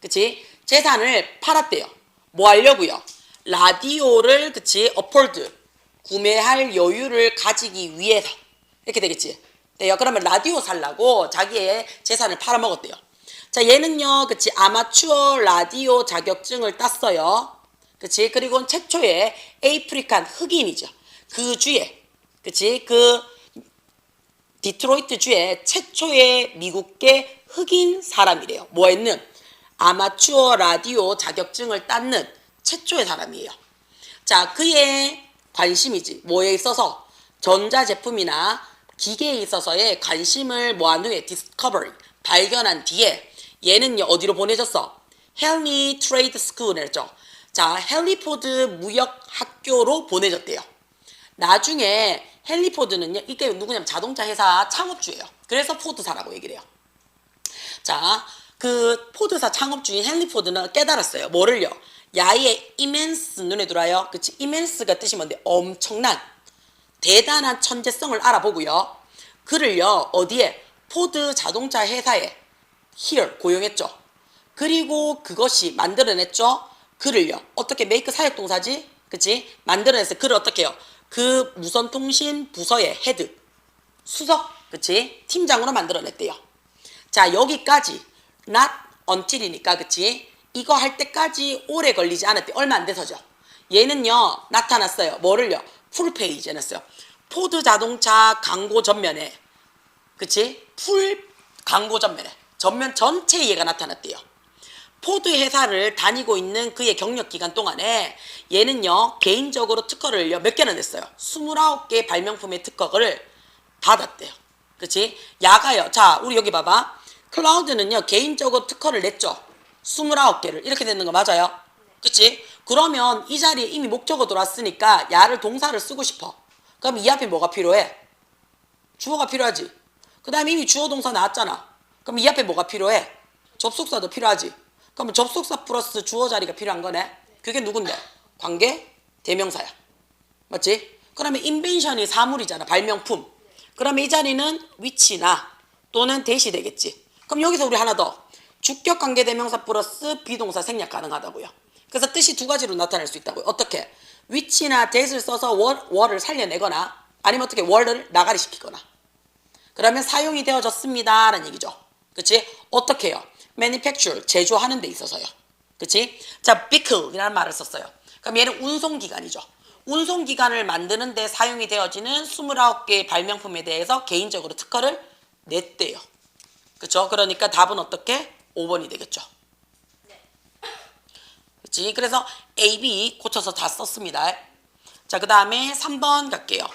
그치? 재산을 팔았대요. 뭐 하려고요? 라디오를, 그치? 어폴드, 구매할 여유를 가지기 위해서. 이렇게 되겠지? 네, 그러면 라디오 살라고 자기의 재산을 팔아먹었대요. 자, 얘는요, 그치? 아마추어 라디오 자격증을 땄어요. 그치? 그리고 최초의 아프리칸 흑인이죠. 그 주에, 그치? 그 디트로이트 주의 최초의 미국계 흑인 사람이래요. 뭐 했는? 아마추어 라디오 자격증을 땄는 최초의 사람이에요. 자, 그의 관심이지. 뭐에 있어서? 전자제품이나 기계에 있어서의 관심을 모한 후에 디스커버리, 발견한 뒤에 얘는요, 어디로 보내졌어? 헨리 트레이드 스쿨을 했죠. 자, 헨리포드 무역학교로 보내졌대요. 나중에 헨리포드는요, 이게 누구냐면 자동차 회사 창업주예요. 그래서 포드사라고 얘기를 해요. 자, 그 포드사 창업주인 헨리포드는 깨달았어요. 뭐를요? 야의 이멘스 눈에 들어와요. 그치? 이멘스가 뜻이 뭔데? 엄청난, 대단한 천재성을 알아보고요. 그를요, 어디에? 포드 자동차 회사에 here 고용했죠. 그리고 그것이 만들어냈죠. 그를요, 어떻게 메이크 사역동사지? 그치? 만들어내서 그를 어떻게 해요? 그 무선통신 부서의 헤드, 수석, 그치? 팀장으로 만들어냈대요. 자, 여기까지 not until이니까, 그치? 이거 할 때까지 오래 걸리지 않았대. 얼마 안 돼서죠. 얘는요, 나타났어요. 뭐를요? 풀페이지 해놨어요. 포드 자동차 광고 전면에, 그치? 풀 광고 전면에, 전면 전체에 얘가 나타났대요. 포드 회사를 다니고 있는 그의 경력 기간 동안에 얘는요, 개인적으로 특허를 몇 개나 냈어요. 29개 발명품의 특허를 받았대요. 그치? 야가요. 자, 우리 여기 봐봐. 클라우드는요, 개인적으로 특허를 냈죠. 29개를. 이렇게 되는 거 맞아요? 그치? 그러면 이 자리에 이미 목적어 들어왔으니까 야를 동사를 쓰고 싶어. 그럼 이 앞에 뭐가 필요해? 주어가 필요하지. 그 다음에 이미 주어 동사 나왔잖아. 그럼 이 앞에 뭐가 필요해? 접속사도 필요하지. 그러면 접속사 플러스 주어 자리가 필요한 거네. 그게 누군데? 관계 대명사야. 맞지? 그러면 인벤션이 사물이잖아. 발명품. 그러면 이 자리는 위치나 또는 대시 되겠지. 그럼 여기서 우리 하나 더. 주격 관계 대명사 플러스 비동사 생략 가능하다고요. 그래서 뜻이 두 가지로 나타날 수 있다고요. 어떻게? 위치나 that을 써서 were 살려내거나 아니면 어떻게 were를 나가리 시키거나. 그러면 사용이 되어졌습니다 라는 얘기죠. 그치? 어떻게 해요? manufacture, 제조하는 데 있어서요. 그치? 자, vehicle이라는 말을 썼어요. 그럼 얘는 운송기관이죠. 운송기관을 만드는 데 사용이 되어지는 29개의 발명품에 대해서 개인적으로 특허를 냈대요. 그쵸? 그러니까 답은 어떻게? 5번이 되겠죠. 그치? 그래서 A, B 고쳐서 다 썼습니다. 자, 그 다음에 3번 갈게요.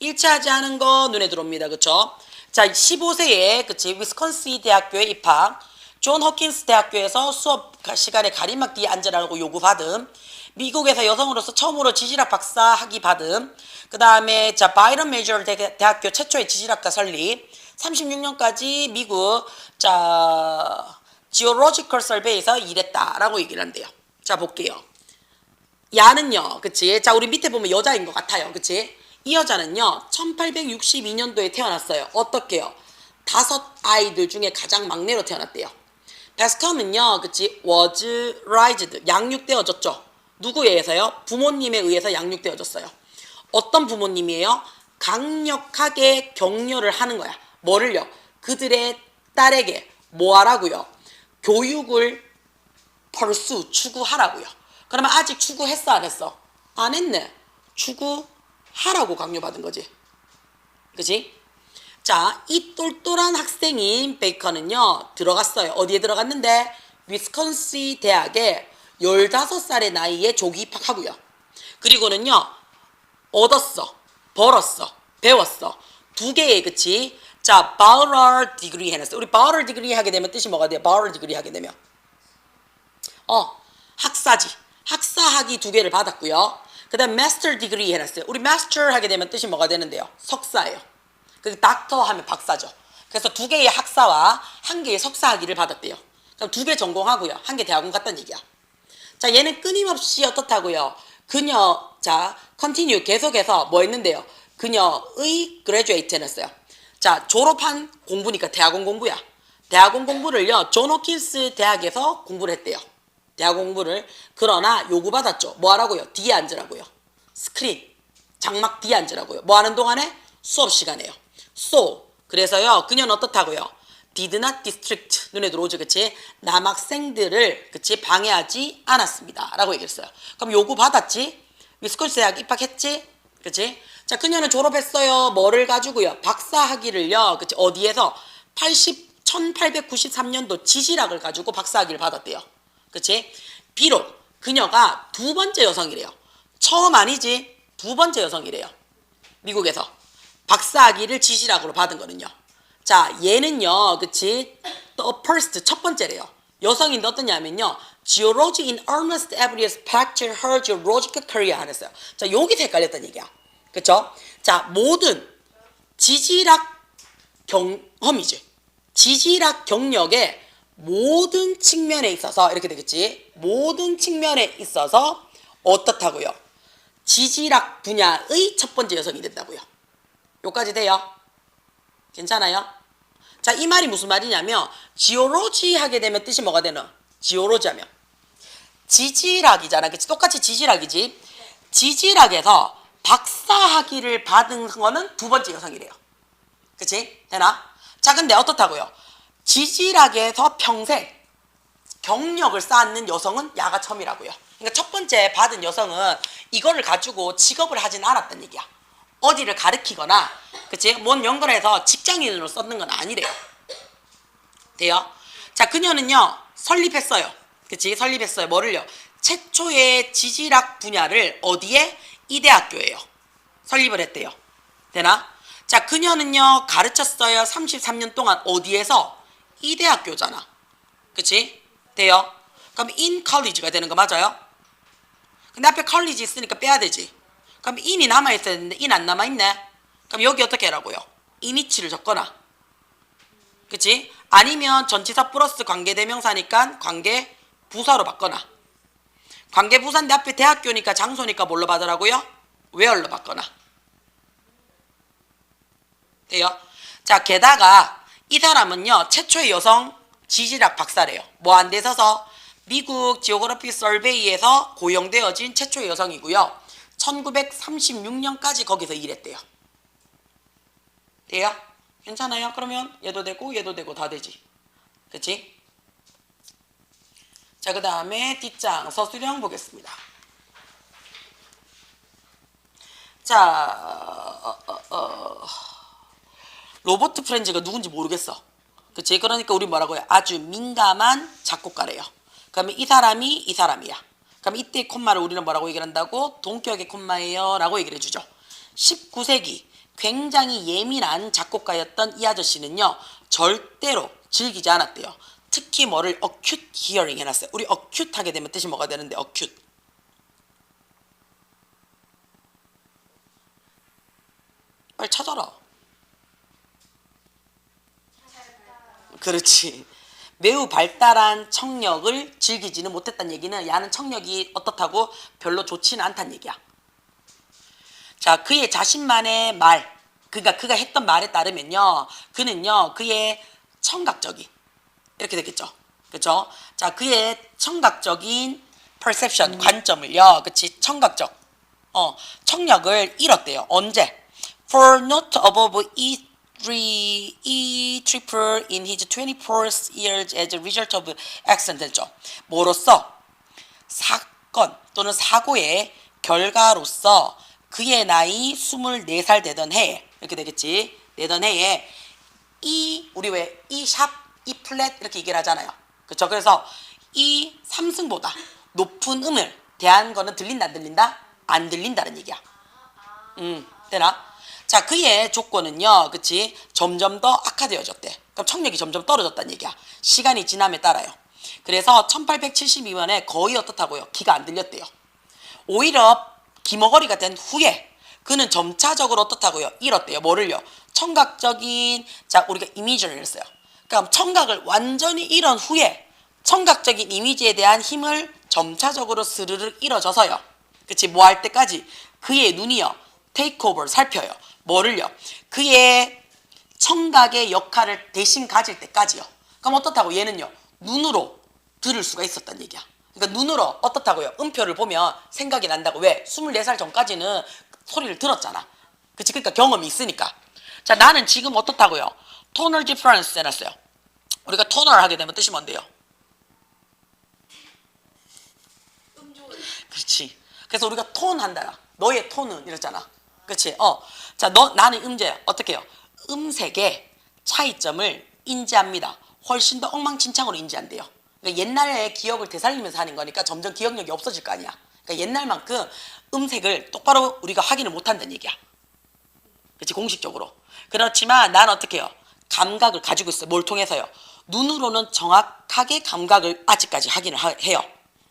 일치하지 않은 거 눈에 들어옵니다. 그쵸? 자, 15세에, 그치? 위스콘신 대학교에 입학. 존 허킨스 대학교에서 수업 시간에 가림막 뒤에 앉으라고 요구받음. 미국에서 여성으로서 처음으로 지질학 박사 학위 받음. 그 다음에 자 바이런 메이저 대학교 최초의 지질학과 설립. 36년까지 미국 자 지오로지컬 설베이에서 일했다라고 얘기를 한대요. 자 볼게요. 야는요, 그치? 자 우리 밑에 보면 여자인 것 같아요, 그치? 이 여자는요 1862년도에 태어났어요. 어떻게요? 5 아이들 중에 가장 막내로 태어났대요. 베스컴은요, 그치? was raised, 양육되어졌죠. 누구에 의해서요? 부모님에 의해서 양육되어졌어요. 어떤 부모님이에요? 강력하게 격려를 하는 거야. 뭐를요? 그들의 딸에게 뭐 하라고요? 교육을 추구하라고요. 그러면 아직 추구했어 안 했어? 안 했네. 추구하라고 강요받은 거지. 그치? 자, 이 똘똘한 학생인 베이컨은요 들어갔어요. 어디에 들어갔는데? 위스콘신 대학에 15살의 나이에 조기 입학하고요. 그리고는요 얻었어, 벌었어, 배웠어. 두 개의 그치? 자, 바우럴 디그리 해놨어. 우리 바우럴 디그리 하게 되면 뜻이 뭐가 돼요? 바우럴 디그리 하게 되면 학사지. 학사학위 2개를 받았고요. 그 다음 마스터 디그리 해놨어요. 우리 마스터 하게 되면 뜻이 뭐가 되는데요? 석사예요. 그 닥터 하면 박사죠. 그래서 2개의 학사와 1개의 석사학위를 받았대요. 그럼 2개 전공하고요. 1개 대학원 갔다는 얘기야. 자, 얘는 끊임없이 어떻다고요? 그녀, 자, 컨티뉴 계속해서 뭐 했는데요? 그녀의 그레듀에이트 해놨어요. 자, 졸업한 공부니까 대학원 공부야. 대학원 공부를요, 존 호킨스 대학에서 공부를 했대요. 대학원 공부를. 그러나 요구받았죠. 뭐 하라고요? 뒤에 앉으라고요. 스크린, 장막 뒤에 앉으라고요. 뭐 하는 동안에? 수업 시간에요. So, 그래서요, 그녀는 어떻다고요? Did not distract, 눈에 들어오죠, 그치? 남학생들을, 그치? 방해하지 않았습니다. 라고 얘기했어요. 그럼 요구받았지? 위스콘신 대학 입학했지? 그치? 자, 그녀는 졸업했어요. 뭐를 가지고요? 박사학위를요, 그치? 어디에서? 1893년도 지질학을 가지고 박사학위를 받았대요. 그치? 비록 그녀가 2번째 여성이래요. 처음 아니지? 2번째 여성이래요. 미국에서. 박사학위를 지질학으로 받은 거는요. 자, 얘는요, 그치? The first, 첫 번째래요. 여성인데 어떠냐면요. Geology in earnest efforts factor her geological career 하랬어요. 자, 여기서 헷갈렸다는 얘기야. 그쵸? 자, 모든 지질학 경험이지. 지질학 경력의 모든 측면에 있어서 이렇게 되겠지. 모든 측면에 있어서 어떻다고요? 지질학 분야의 첫 번째 여성이 된다고요. 여기까지 돼요? 괜찮아요? 자, 이 말이 무슨 말이냐면 지오로지 하게 되면 뜻이 뭐가 되나? 지오로지 하면 지질학이잖아. 그치? 똑같이 지질학이지. 지질학에서 박사학위를 받은 거는 2번째 여성이래요. 그치? 되나? 자, 근데 어떻다고요? 지질학에서 평생 경력을 쌓는 여성은 야가 처음이라고요. 그러니까 첫 번째 받은 여성은 이거를 가지고 직업을 하진 않았단 얘기야. 어디를 가르치거나, 그치? 뭔 연구해서 직장인으로 썼는 건 아니래요. 돼요? 자, 그녀는요, 설립했어요. 그치? 설립했어요. 뭐를요? 최초의 지질학 분야를 어디에? 이 대학교예요. 설립을 했대요. 되나? 자, 그녀는요, 가르쳤어요. 33년 동안 어디에서? 이 대학교잖아. 그치? 돼요? 그럼 in college가 되는 거 맞아요? 근데 앞에 college 있으니까 빼야 되지. 그럼 in이 남아있어야 되는데 in 안 남아있네. 그럼 여기 어떻게 하라고요? in이치를 적거나. 그치? 아니면 전치사 플러스 관계대명사니까 관계부사로 바꿔놔. 관계부사인데 앞에 대학교니까 장소니까 뭘로 받으라고요? where로 바꿔놔. 돼요? 자, 게다가 이 사람은요, 최초의 여성 지질학 박사래요. 뭐 한 데 있어서? 미국 지오그래피 서베이에서 고용되어진 최초의 여성이고요. 1936년까지 거기서 일했대요. 돼요? 괜찮아요? 그러면 얘도 되고 다 되지. 그치? 자, 그 다음에 뒷장 서술형 보겠습니다. 자, 로버트 프렌즈가 누군지 모르겠어. 그치? 그러니까 우리 뭐라고요? 아주 민감한 작곡가래요. 그러면 이 사람이야. 그럼 이때 콤마를 우리는 뭐라고 얘기를 한다고? 동격의 콤마예요 라고 얘기를 해주죠. 19세기 굉장히 예민한 작곡가였던 이 아저씨는요, 절대로 즐기지 않았대요. 특히 뭐를 acute hearing 해놨어요. 우리 acute 하게 되면 뜻이 뭐가 되는데? acute. 빨리 찾아라. 그렇지. 매우 발달한 청력을 즐기지는 못했다는 얘기는 야는 청력이 어떻다고? 별로 좋지는 않다는 얘기야. 자, 그의 자신만의 말, 그러니까 그가 했던 말에 따르면요, 그는요, 그의 청각적인, 이렇게 되겠죠. 그렇죠? 자, 그의 청각적인 perception, 관점을요, 그치? 청각적, 청력을 잃었대요. 언제? For not above E triple in his 24 years as a result of accident 됐죠. 뭐로써? 사건 또는 사고의 결과로서 그의 나이 24살 되던 해에 이렇게 되겠지. 되던 해에 우리 왜 E 샵, E 플랫 이렇게 얘기를 하잖아요. 그렇죠? 그래서 이 3승보다 높은 음을 대한 거는 들린다 안 들린다? 안 들린다는 얘기야. 되나? 자, 그의 조건은요, 그치? 점점 더 악화되어졌대. 그럼 청력이 점점 떨어졌다는 얘기야. 시간이 지남에 따라요. 그래서 1872년에 거의 어떻다고요? 귀가 안 들렸대요. 오히려 기머거리가 된 후에 그는 점차적으로 어떻다고요? 잃었대요. 뭐를요? 청각적인, 자, 우리가 이미지를 했어요. 그러니까 청각을 완전히 잃은 후에 청각적인 이미지에 대한 힘을 점차적으로 스르르 잃어져서요. 그치? 뭐 할 때까지? 그의 눈이요. 테이크오버를 살펴요. 뭐를요? 그의 청각의 역할을 대신 가질 때까지요. 그럼 어떻다고? 얘는요. 눈으로 들을 수가 있었단 얘기야. 그러니까 눈으로 어떻다고요? 음표를 보면 생각이 난다고. 왜? 24살 전까지는 소리를 들었잖아. 그치? 그러니까 경험이 있으니까. 자, 나는 지금 어떻다고요? 톤을 디퍼런스 해놨어요. 우리가 톤을 하게 되면 뜻이 뭔데요? 그렇지. 그래서 우리가 톤 한다. 너의 톤은 이랬잖아. 그렇지? 자, 나는 음제야. 어떻게 해요? 음색의 차이점을 인지합니다. 훨씬 더 엉망진창으로 인지한대요. 그러니까 옛날의 기억을 되살리면서 하는 거니까 점점 기억력이 없어질 거 아니야. 그러니까 옛날만큼 음색을 똑바로 우리가 확인을 못 한다는 얘기야. 그렇지? 공식적으로. 그렇지만 난 어떻게 해요? 감각을 가지고 있어요. 뭘 통해서요? 눈으로는 정확하게 감각을 아직까지 확인을 해요.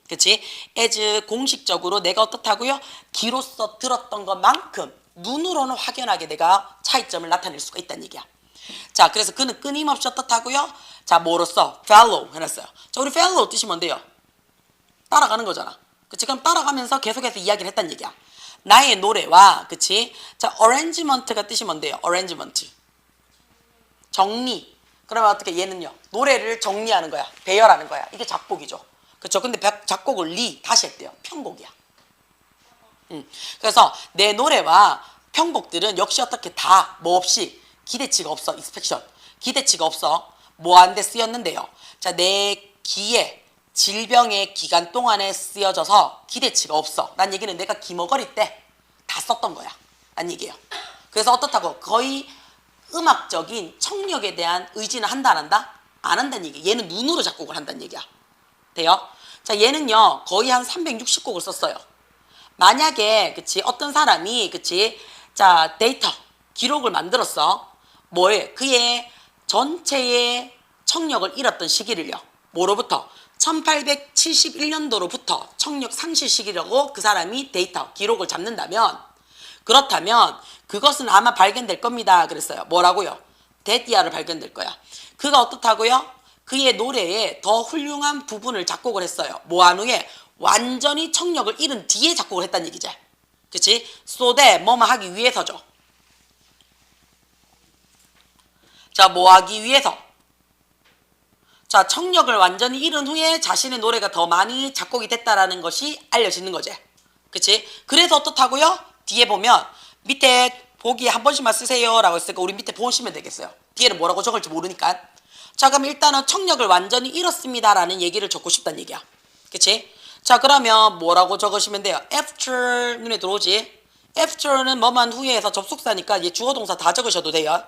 그치? as 공식적으로 내가 어떻다고요? 귀로서 들었던 것만큼 눈으로는 확연하게 내가 차이점을 나타낼 수가 있다는 얘기야. 자, 그래서 그는 끊임없이 어떻다고요? 자, 뭐로써? follow 해놨어요. 자, 우리 follow 뜻이 뭔데요? 따라가는 거잖아. 그치? 그럼 따라가면서 계속해서 이야기를 했다는 얘기야. 나의 노래와, 그치? 자, arrangement가 뜻이 뭔데요? arrangement. 정리. 그러면 어떻게? 얘는요. 노래를 정리하는 거야. 배열하는 거야. 이게 작곡이죠. 그렇죠. 근데 작곡을 다시 했대요. 편곡이야. 그래서 내 노래와 편곡들은 역시 어떻게 다 뭐 없이 기대치가 없어. 익스펙션. 기대치가 없어. 뭐 한 데 쓰였는데요. 자, 내 귀에 질병의 기간 동안에 쓰여져서 기대치가 없어. 난 얘기는 내가 기머거리 때 다 썼던 거야. 난 얘기예요. 그래서 어떻다고? 거의 음악적인 청력에 대한 의지는 한다 안 한다? 안 한다는 얘기. 얘는 눈으로 작곡을 한다는 얘기야. 돼요? 자, 얘는요 거의 한 360곡을 썼어요. 만약에 그치 어떤 사람이 그치 자 데이터 기록을 만들었어. 뭐에? 그의 전체의 청력을 잃었던 시기를요. 뭐로부터? 1871년도로부터 청력 상실 시기라고 그 사람이 데이터 기록을 잡는다면, 그렇다면 그것은 아마 발견될 겁니다. 그랬어요. 뭐라고요? 데디아를 발견될 거야. 그가 어떻다고요? 그의 노래에 더 훌륭한 부분을 작곡을 했어요. 뭐한 후에? 완전히 청력을 잃은 뒤에 작곡을 했다는 얘기지. 그치? so that 뭐뭐 하기 위해서죠. 자, 뭐 하기 위해서? 자, 청력을 완전히 잃은 후에 자신의 노래가 더 많이 작곡이 됐다라는 것이 알려지는 거지. 그치? 그래서 어떻다고요? 뒤에 보면 밑에 보기 한 번씩만 쓰세요 라고 했으니까 우리 밑에 보시면 되겠어요. 뒤에는 뭐라고 적을지 모르니까. 자, 그럼 일단은 청력을 완전히 잃었습니다 라는 얘기를 적고 싶다는 얘기야. 그치? 자, 그러면 뭐라고 적으시면 돼요? after 눈에 들어오지? after는 뭐만 후에 해서 접속사니까 얘 주어동사 다 적으셔도 돼요.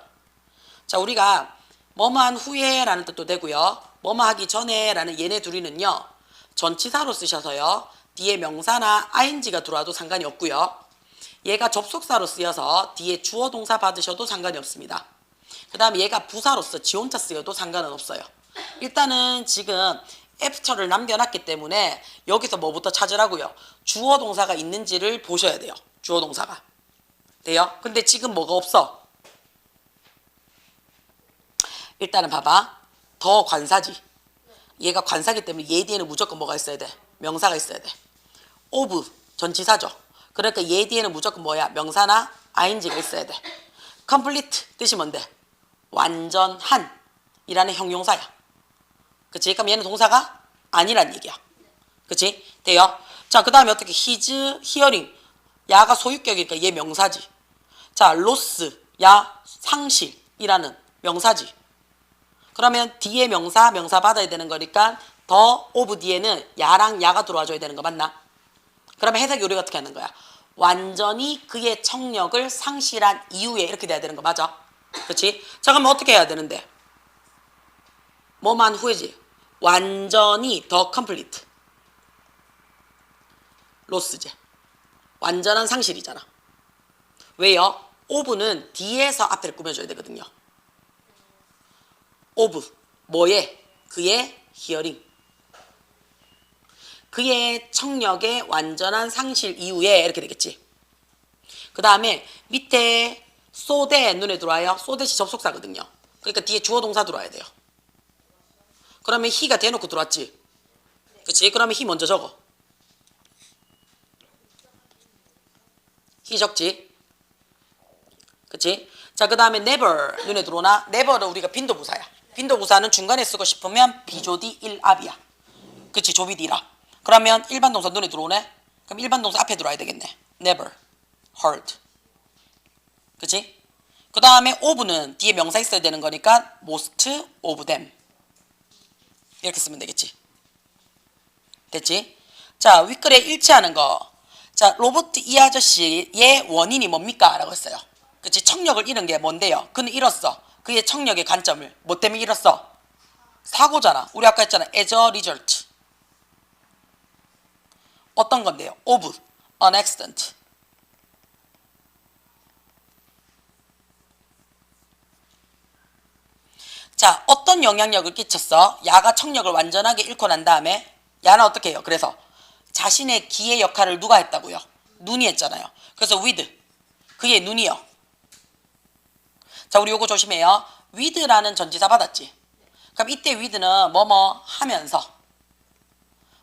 자, 우리가 뭐만 후에 라는 뜻도 되고요. 뭐뭐 하기 전에 라는 얘네 둘이는요. 전치사로 쓰셔서요. 뒤에 명사나 ing가 들어와도 상관이 없고요. 얘가 접속사로 쓰여서 뒤에 주어동사 받으셔도 상관이 없습니다. 그 다음에 얘가 부사로서 지 혼자 쓰여도 상관은 없어요. 일단은 지금 after를 남겨놨기 때문에 여기서 뭐부터 찾으라고요? 주어동사가 있는지를 보셔야 돼요. 주어동사가. 돼요? 근데 지금 뭐가 없어? 일단은 봐봐. 더 관사지. 얘가 관사기 때문에 얘 뒤에는 무조건 뭐가 있어야 돼? 명사가 있어야 돼. of 전치사죠. 그러니까 얘 뒤에는 무조건 뭐야? 명사나 ing가 있어야 돼. complete 뜻이 뭔데? 완전한 이라는 형용사야. 그치? 그럼 얘는 동사가 아니란 얘기야. 그치? 돼요? 자, 그 다음에 어떻게 his hearing 야가 소유격이니까 얘 명사지. 자, 로스, 야, 상실이라는 명사지. 그러면 뒤에 명사 받아야 되는 거니까 더 오브 뒤에는 야랑 야가 들어와줘야 되는 거 맞나? 그러면 해석이 우리가 어떻게 하는 거야? 완전히 그의 청력을 상실한 이후에 이렇게 돼야 되는 거 맞아? 그렇지? 자, 그러면 어떻게 해야 되는데? 뭐만 후에지? 완전히 더 컴플리트. 로스제. 완전한 상실이잖아. 왜요? 오브는 뒤에서 앞에를 꾸며줘야 되거든요. 오브. 뭐에? 그의 히어링. 그의 청력의 완전한 상실 이후에 이렇게 되겠지. 그 다음에 밑에 소대 눈에 들어와요. 소대시 접속사거든요. 그러니까 뒤에 주어 동사 들어와야 돼요. 그러면 히가 대놓고 들어왔지. 그치? 그러면 히 먼저 적어. 히 적지. 그치? 자, 그 다음에 never 눈에 들어오나? never는 우리가 빈도부사야. 빈도부사는 중간에 쓰고 싶으면 비조디 1압이야. 그치? 조비디라. 그러면 일반 동사 눈에 들어오네? 그럼 일반 동사 앞에 들어와야 되겠네. never, heard. 그치? 그 다음에 of는 뒤에 명사 있어야 되는 거니까 most of them. 이렇게 쓰면 되겠지. 됐지? 자, 윗글에 일치하는 거. 자, 로버트 이 아저씨의 원인이 뭡니까? 라고 했어요. 그치? 청력을 잃은 게 뭔데요? 그는 잃었어. 그의 청력의 관점을. 뭐 때문에 잃었어? 사고잖아. 우리 아까 했잖아. as a result. 어떤 건데요? of an accident. 자, 어떤 영향력을 끼쳤어? 야가 청력을 완전하게 잃고 난 다음에 야는 어떻게 해요? 그래서 자신의 기의 역할을 누가 했다고요? 눈이 했잖아요. 그래서 with, 그의 눈이요. 자, 우리 요거 조심해요. with라는 전치사 받았지? 그럼 이때 with는 뭐뭐 하면서,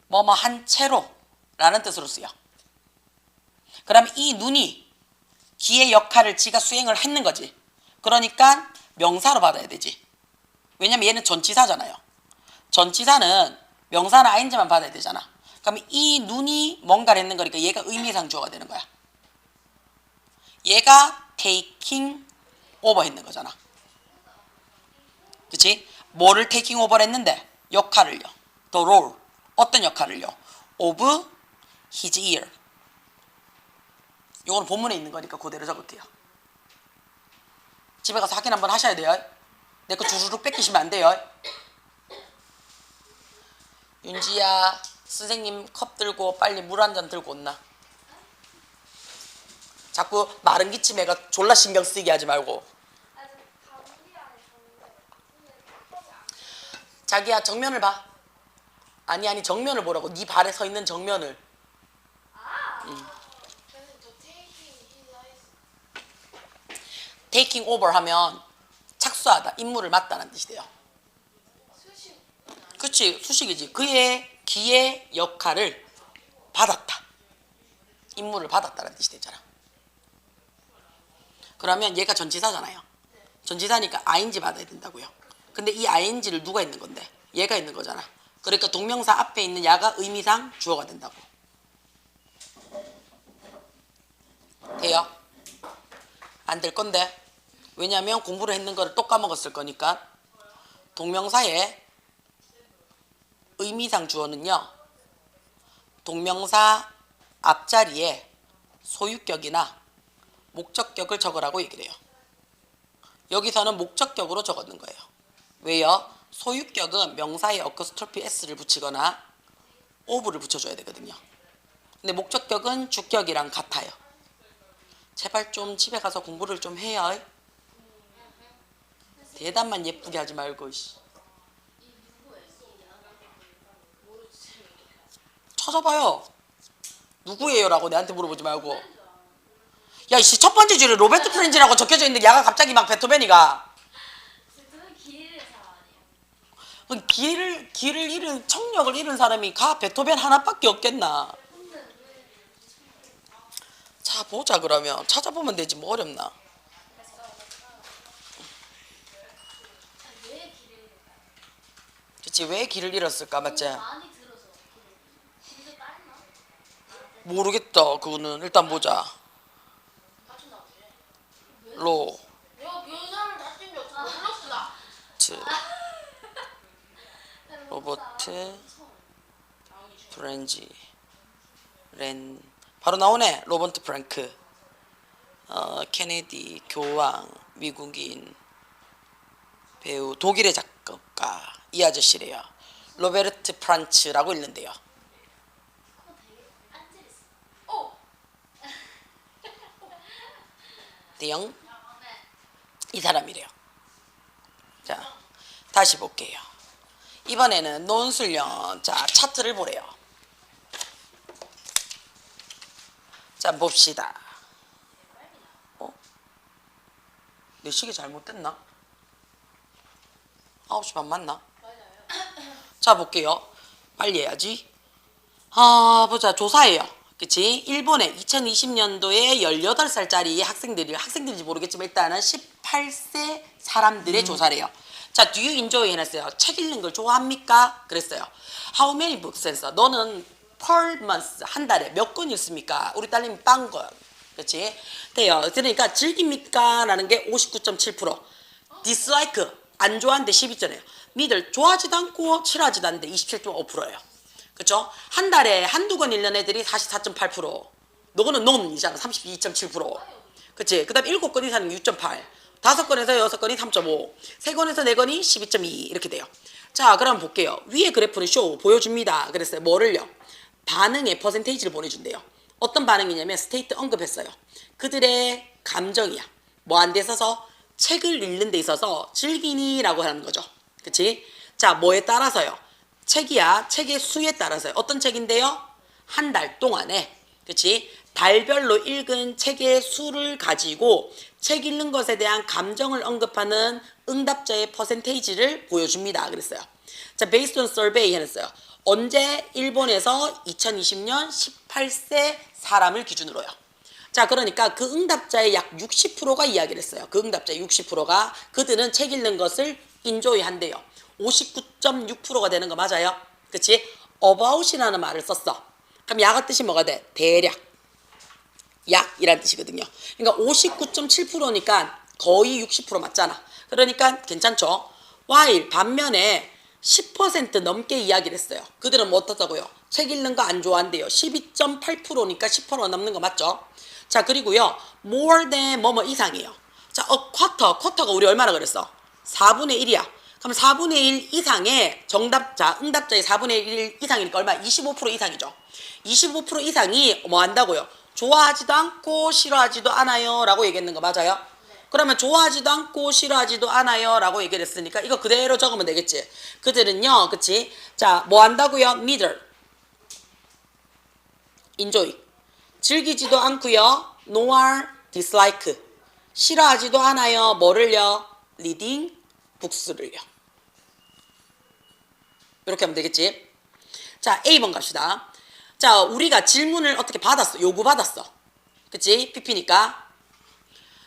뭐뭐 한 채로 라는 뜻으로 쓰여. 그럼 이 눈이 기의 역할을 지가 수행을 했는 거지. 그러니까 명사로 받아야 되지. 왜냐면 얘는 전치사잖아요. 전치사는 명사나 ing만 받아야 되잖아. 그럼 이 눈이 뭔가를 했는 거니까 얘가 의미상 주어가 되는 거야. 얘가 taking over 했는 거잖아. 그치? 뭐를 taking over 했는데? 역할을요. the role. 어떤 역할을요? of his ear. 요거는 본문에 있는 거니까 그대로 적을게요. 집에 가서 확인 한번 하셔야 돼요. 내 거 주르륵 뺏기시면 안 돼요. 윤지야, 선생님 컵 들고 빨리 물 한 잔 들고 온나. 자꾸 마른 기침애가 졸라 신경 쓰이게 하지 말고. 자기야, 정면을 봐. 아니 정면을 보라고. 네 발에 서 있는 정면을. taking over 하면 착수하다, 임무를 맡다는 뜻이 돼요. 그치, 수식이지. 그의 기의 역할을 받았다. 임무를 받았다는 뜻이 되잖아. 그러면 얘가 전치사잖아요. 전치사니까 ing 받아야 된다고요. 근데 이 ing를 누가 있는 건데? 얘가 있는 거잖아. 그러니까 동명사 앞에 있는 야가 의미상 주어가 된다고. 돼요? 안 될 건데. 왜냐면 공부를 했는 거를 또 까먹었을 거니까. 동명사의 의미상 주어는요, 동명사 앞자리에 소유격이나 목적격을 적으라고 얘기를 해요. 여기서는 목적격으로 적었는 거예요. 왜요? 소유격은 명사에 어커스트로피 s를 붙이거나 of를 붙여줘야 되거든요. 근데 목적격은 주격이랑 같아요. 제발 좀 집에 가서 공부를 좀 해요. 대답만 예쁘게 하지 말고. 찾아봐요. 누구예요? 라고 내한테 물어보지 말고. 야, 이씨, 첫 번째 줄에 로베르트 프렌즈라고 적혀져 있는데 야가 갑자기 막 베토벤이가. 길을 잃은, 청력을 잃은 사람이 가 베토벤 하나밖에 없겠나. 자, 보자. 그러면 찾아보면 되지 뭐 어렵나. 그치, 왜 길을 잃었을까? 맞지? 모르겠다. 그거는 일단 보자. 같이 나오지. 로 내가 변사를 다 뛴게 어떻게 몰랐어. 트 로버트 프렌지 렌 바로 나오네. 로버트 프랭크 케네디 교황 미국인 배우 독일의 작곡가 이 아저씨래요. 로베르트 프란츠라고 읽는데요. 어. 대영 이 사람이래요. 자 다시 볼게요. 이번에는 논술련. 자 차트를 보래요. 자 봅시다. 내 시계 잘못됐나? 9시 반 맞나? 자 볼게요. 빨리 해야지. 보자. 조사예요. 그치? 일본의 2020년도에 18살짜리 학생들인지 모르겠지만 일단은 18세 사람들의 조사래요. 자, do you enjoy 해놨어요. 책 읽는 걸 좋아합니까? 그랬어요. How many books 했어? 너는 per month, 한 달에 몇 권 읽습니까? 우리 딸님이 빵 권. 그치? 돼요. 그러니까 즐깁니까? 라는 게 59.7%. dislike, 안 좋아하는데 12.9%예요. 미들, 좋아하지도 않고 싫어하지도 않는데 27.5%예요. 그쵸? 한 달에 한두 권 읽는 애들이 44.8%. 너거는 놈이잖아. 32.7%. 그치? 그 다음 7권 이상은 6.8. 5권에서 6권이 3.5. 3권에서 4권이 12.2. 이렇게 돼요. 자, 그럼 볼게요. 위에 그래프는 보여줍니다. 그랬어요. 뭐를요? 반응의 퍼센테이지를 보내준대요. 어떤 반응이냐면 스테이트 언급했어요. 그들의 감정이야. 뭐 안 돼 있어서 책을 읽는 데 있어서 즐기니라고 하는 거죠. 그치? 자, 뭐에 따라서요? 책이야. 책의 수에 따라서요. 어떤 책인데요? 한 달 동안에. 그치? 달별로 읽은 책의 수를 가지고 책 읽는 것에 대한 감정을 언급하는 응답자의 퍼센테이지를 보여줍니다. 그랬어요. 자, based on survey 해놨어요. 언제? 일본에서 2020년 18세 사람을 기준으로요. 자, 그러니까 그 응답자의 약 60%가 이야기를 했어요. 그 응답자의 60%가 그들은 책 읽는 것을 인조이 한대요. 59.6%가 되는 거 맞아요? 그치? about이라는 말을 썼어. 그럼 약의 뜻이 뭐가 돼? 대략. 약이란 뜻이거든요. 그러니까 59.7%니까 거의 60% 맞잖아. 그러니까 괜찮죠? while 반면에 10% 넘게 이야기를 했어요. 그들은 뭐 어떻다고요? 책 읽는 거 안 좋아한대요. 12.8%니까 10% 넘는 거 맞죠? 자, 그리고요. more than 뭐뭐 이상이에요. 자, 쿼터가 우리 얼마나 그랬어? 4분의 1이야. 그럼 4분의 1 이상의 정답자, 응답자의 4분의 1 이상이니까 얼마? 25% 이상이죠. 25% 이상이 뭐 한다고요? 좋아하지도 않고 싫어하지도 않아요 라고 얘기했는 거 맞아요? 그러면 좋아하지도 않고 싫어하지도 않아요 라고 얘기를 했으니까 이거 그대로 적으면 되겠지. 그들은요, 그치? 자, 뭐 한다고요? neither, enjoy, 즐기지도 않고요, nor dislike, 싫어하지도 않아요. 뭐를요? reading books를요. 이렇게 하면 되겠지. 자, A번 갑시다. 자, 우리가 질문을 어떻게 받았어? 요구받았어. 그치? PP니까.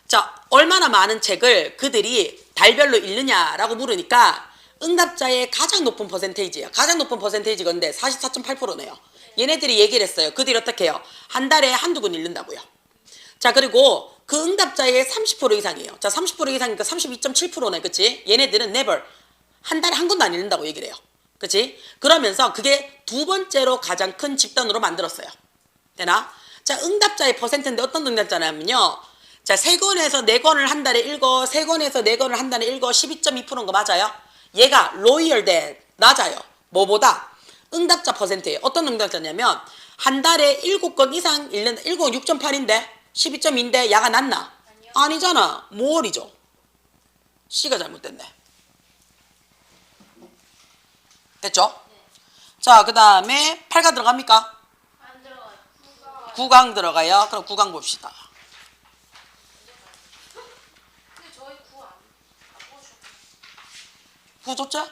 자, 얼마나 많은 책을 그들이 달별로 읽느냐라고 물으니까 응답자의 가장 높은 퍼센테이지예요. 가장 높은 퍼센테이지가 근데 44.8%네요. 얘네들이 얘기를 했어요. 그들이 어떻게 해요? 한 달에 한두 권 읽는다고요. 자, 그리고 그 응답자의 30% 이상이에요. 자, 30% 이상이니까 32.7%네. 그치? 얘네들은 never, 한 달에 한 권도 안 읽는다고 얘기를 해요. 그치? 그러면서 그게 두 번째로 가장 큰 집단으로 만들었어요. 되나? 자, 응답자의 퍼센트인데 어떤 응답자냐면요. 자, 3권에서 4권을 한 달에 읽어, 3권에서 4권을 한 달에 읽어, 12.2%인 거 맞아요? 얘가 lower than, 낮아요. 뭐보다? 응답자 퍼센트예요. 어떤 응답자냐면 한 달에 7권 이상 읽는다. 7권 6.8인데 12.2인데 야가 낮나? 아니요. 아니잖아. 모월이죠. C가 잘못됐네. 됐죠? 네. 자, 그 다음에 8강 들어갑니까? 안 들어가요. 9강 들어가요. 그럼 9강 봅시다. 근데 저희 구안 보여줘. 후조자?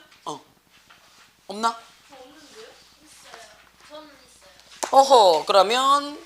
없나? 저 없는데요? 있어요. 저는 있어요. 어허, 그러면